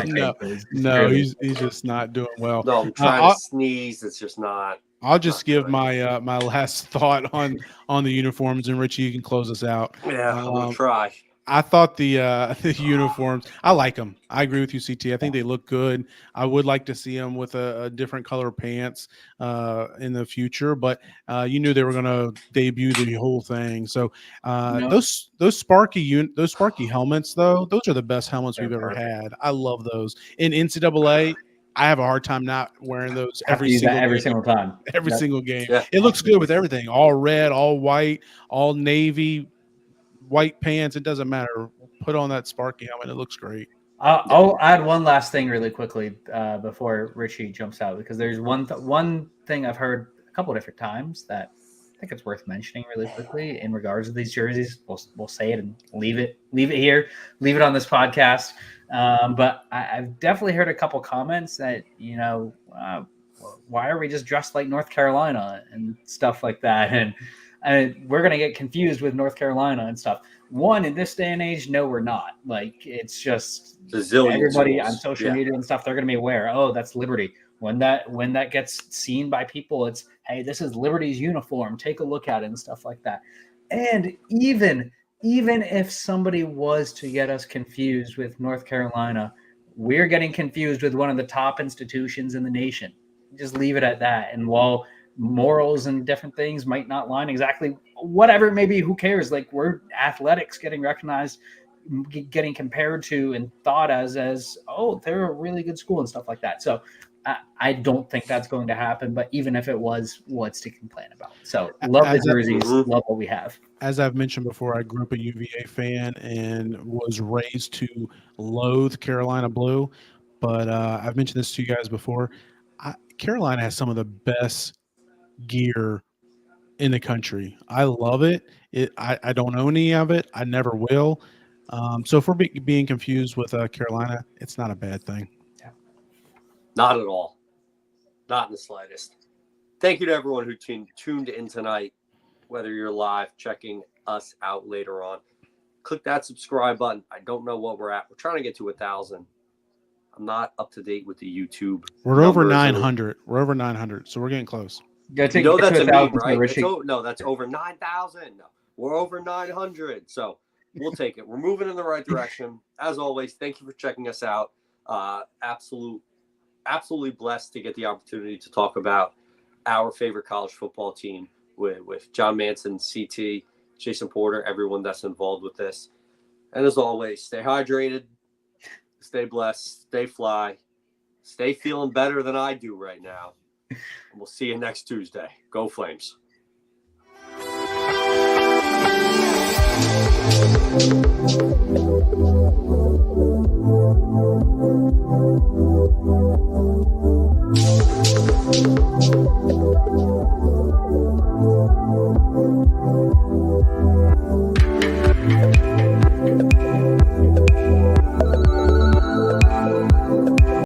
Speaker 3: no, he's just not doing well.
Speaker 2: No, I'm trying to sneeze. It's just not.
Speaker 3: I'll just give my my last thought on the uniforms, and Richie, you can close us out.
Speaker 2: Yeah, I'm gonna try.
Speaker 3: I thought the uniforms, I like them. I agree with you, CT. I think they look good. I would like to see them with a different color pants in the future, but you knew they were going to debut the whole thing. So those Sparky helmets, though, those are the best helmets we've ever had. I love those. In NCAA, I have a hard time not wearing those every single
Speaker 10: time.
Speaker 3: Every single game.
Speaker 2: Yeah.
Speaker 3: It looks good with everything. All red, all white, all navy, white pants. It doesn't matter. Put on that Sparky helmet. It looks great.
Speaker 10: I'll add one last thing really quickly before Richie jumps out, because there's one thing I've heard a couple of different times that I think it's worth mentioning really quickly in regards to these jerseys. We'll say it and leave it here, leave it on this podcast. But I've definitely heard a couple comments that, why are we just dressed like North Carolina and stuff like that? And we're going to get confused with North Carolina and stuff. One, in this day and age, no, we're not. Like, it's just everybody on social media and stuff, they're going to be aware, oh, that's Liberty. When that gets seen by people, it's, hey, this is Liberty's uniform. Take a look at it and stuff like that. And even if somebody was to get us confused with North Carolina, we're getting confused with one of the top institutions in the nation. Just leave it at that. And while morals and different things might not line exactly, whatever, maybe who cares? Like, we're athletics getting recognized, getting compared to and thought as oh, they're a really good school and stuff like that. So I don't think that's going to happen, but even if it was, what's to complain about? So love the jerseys, love what we have.
Speaker 3: As I've mentioned before, I grew up a UVA fan and was raised to loathe Carolina blue, but I've mentioned this to you guys before. Carolina has some of the best gear in the country. I love it. I don't own any of it. I never will. So if we're being confused with Carolina, it's not a bad thing.
Speaker 10: Yeah.
Speaker 2: Not at all. Not in the slightest. Thank you to everyone who tuned in tonight, whether you're live, checking us out later on. Click that subscribe button. I don't know what we're at. We're trying to get to 1,000. I'm not up to date with the YouTube.
Speaker 3: We're over 900. We're over 900, so we're getting close.
Speaker 2: That's a meme, right? That's over 9,000. No, we're over 900. So we'll take it. We're moving in the right direction. As always, thank you for checking us out. Absolutely blessed to get the opportunity to talk about our favorite college football team with John Manson, CT, Jason Porter, everyone that's involved with this. And as always, stay hydrated, stay blessed, stay fly, stay feeling better than I do right now. We'll see you next Tuesday. Go Flames.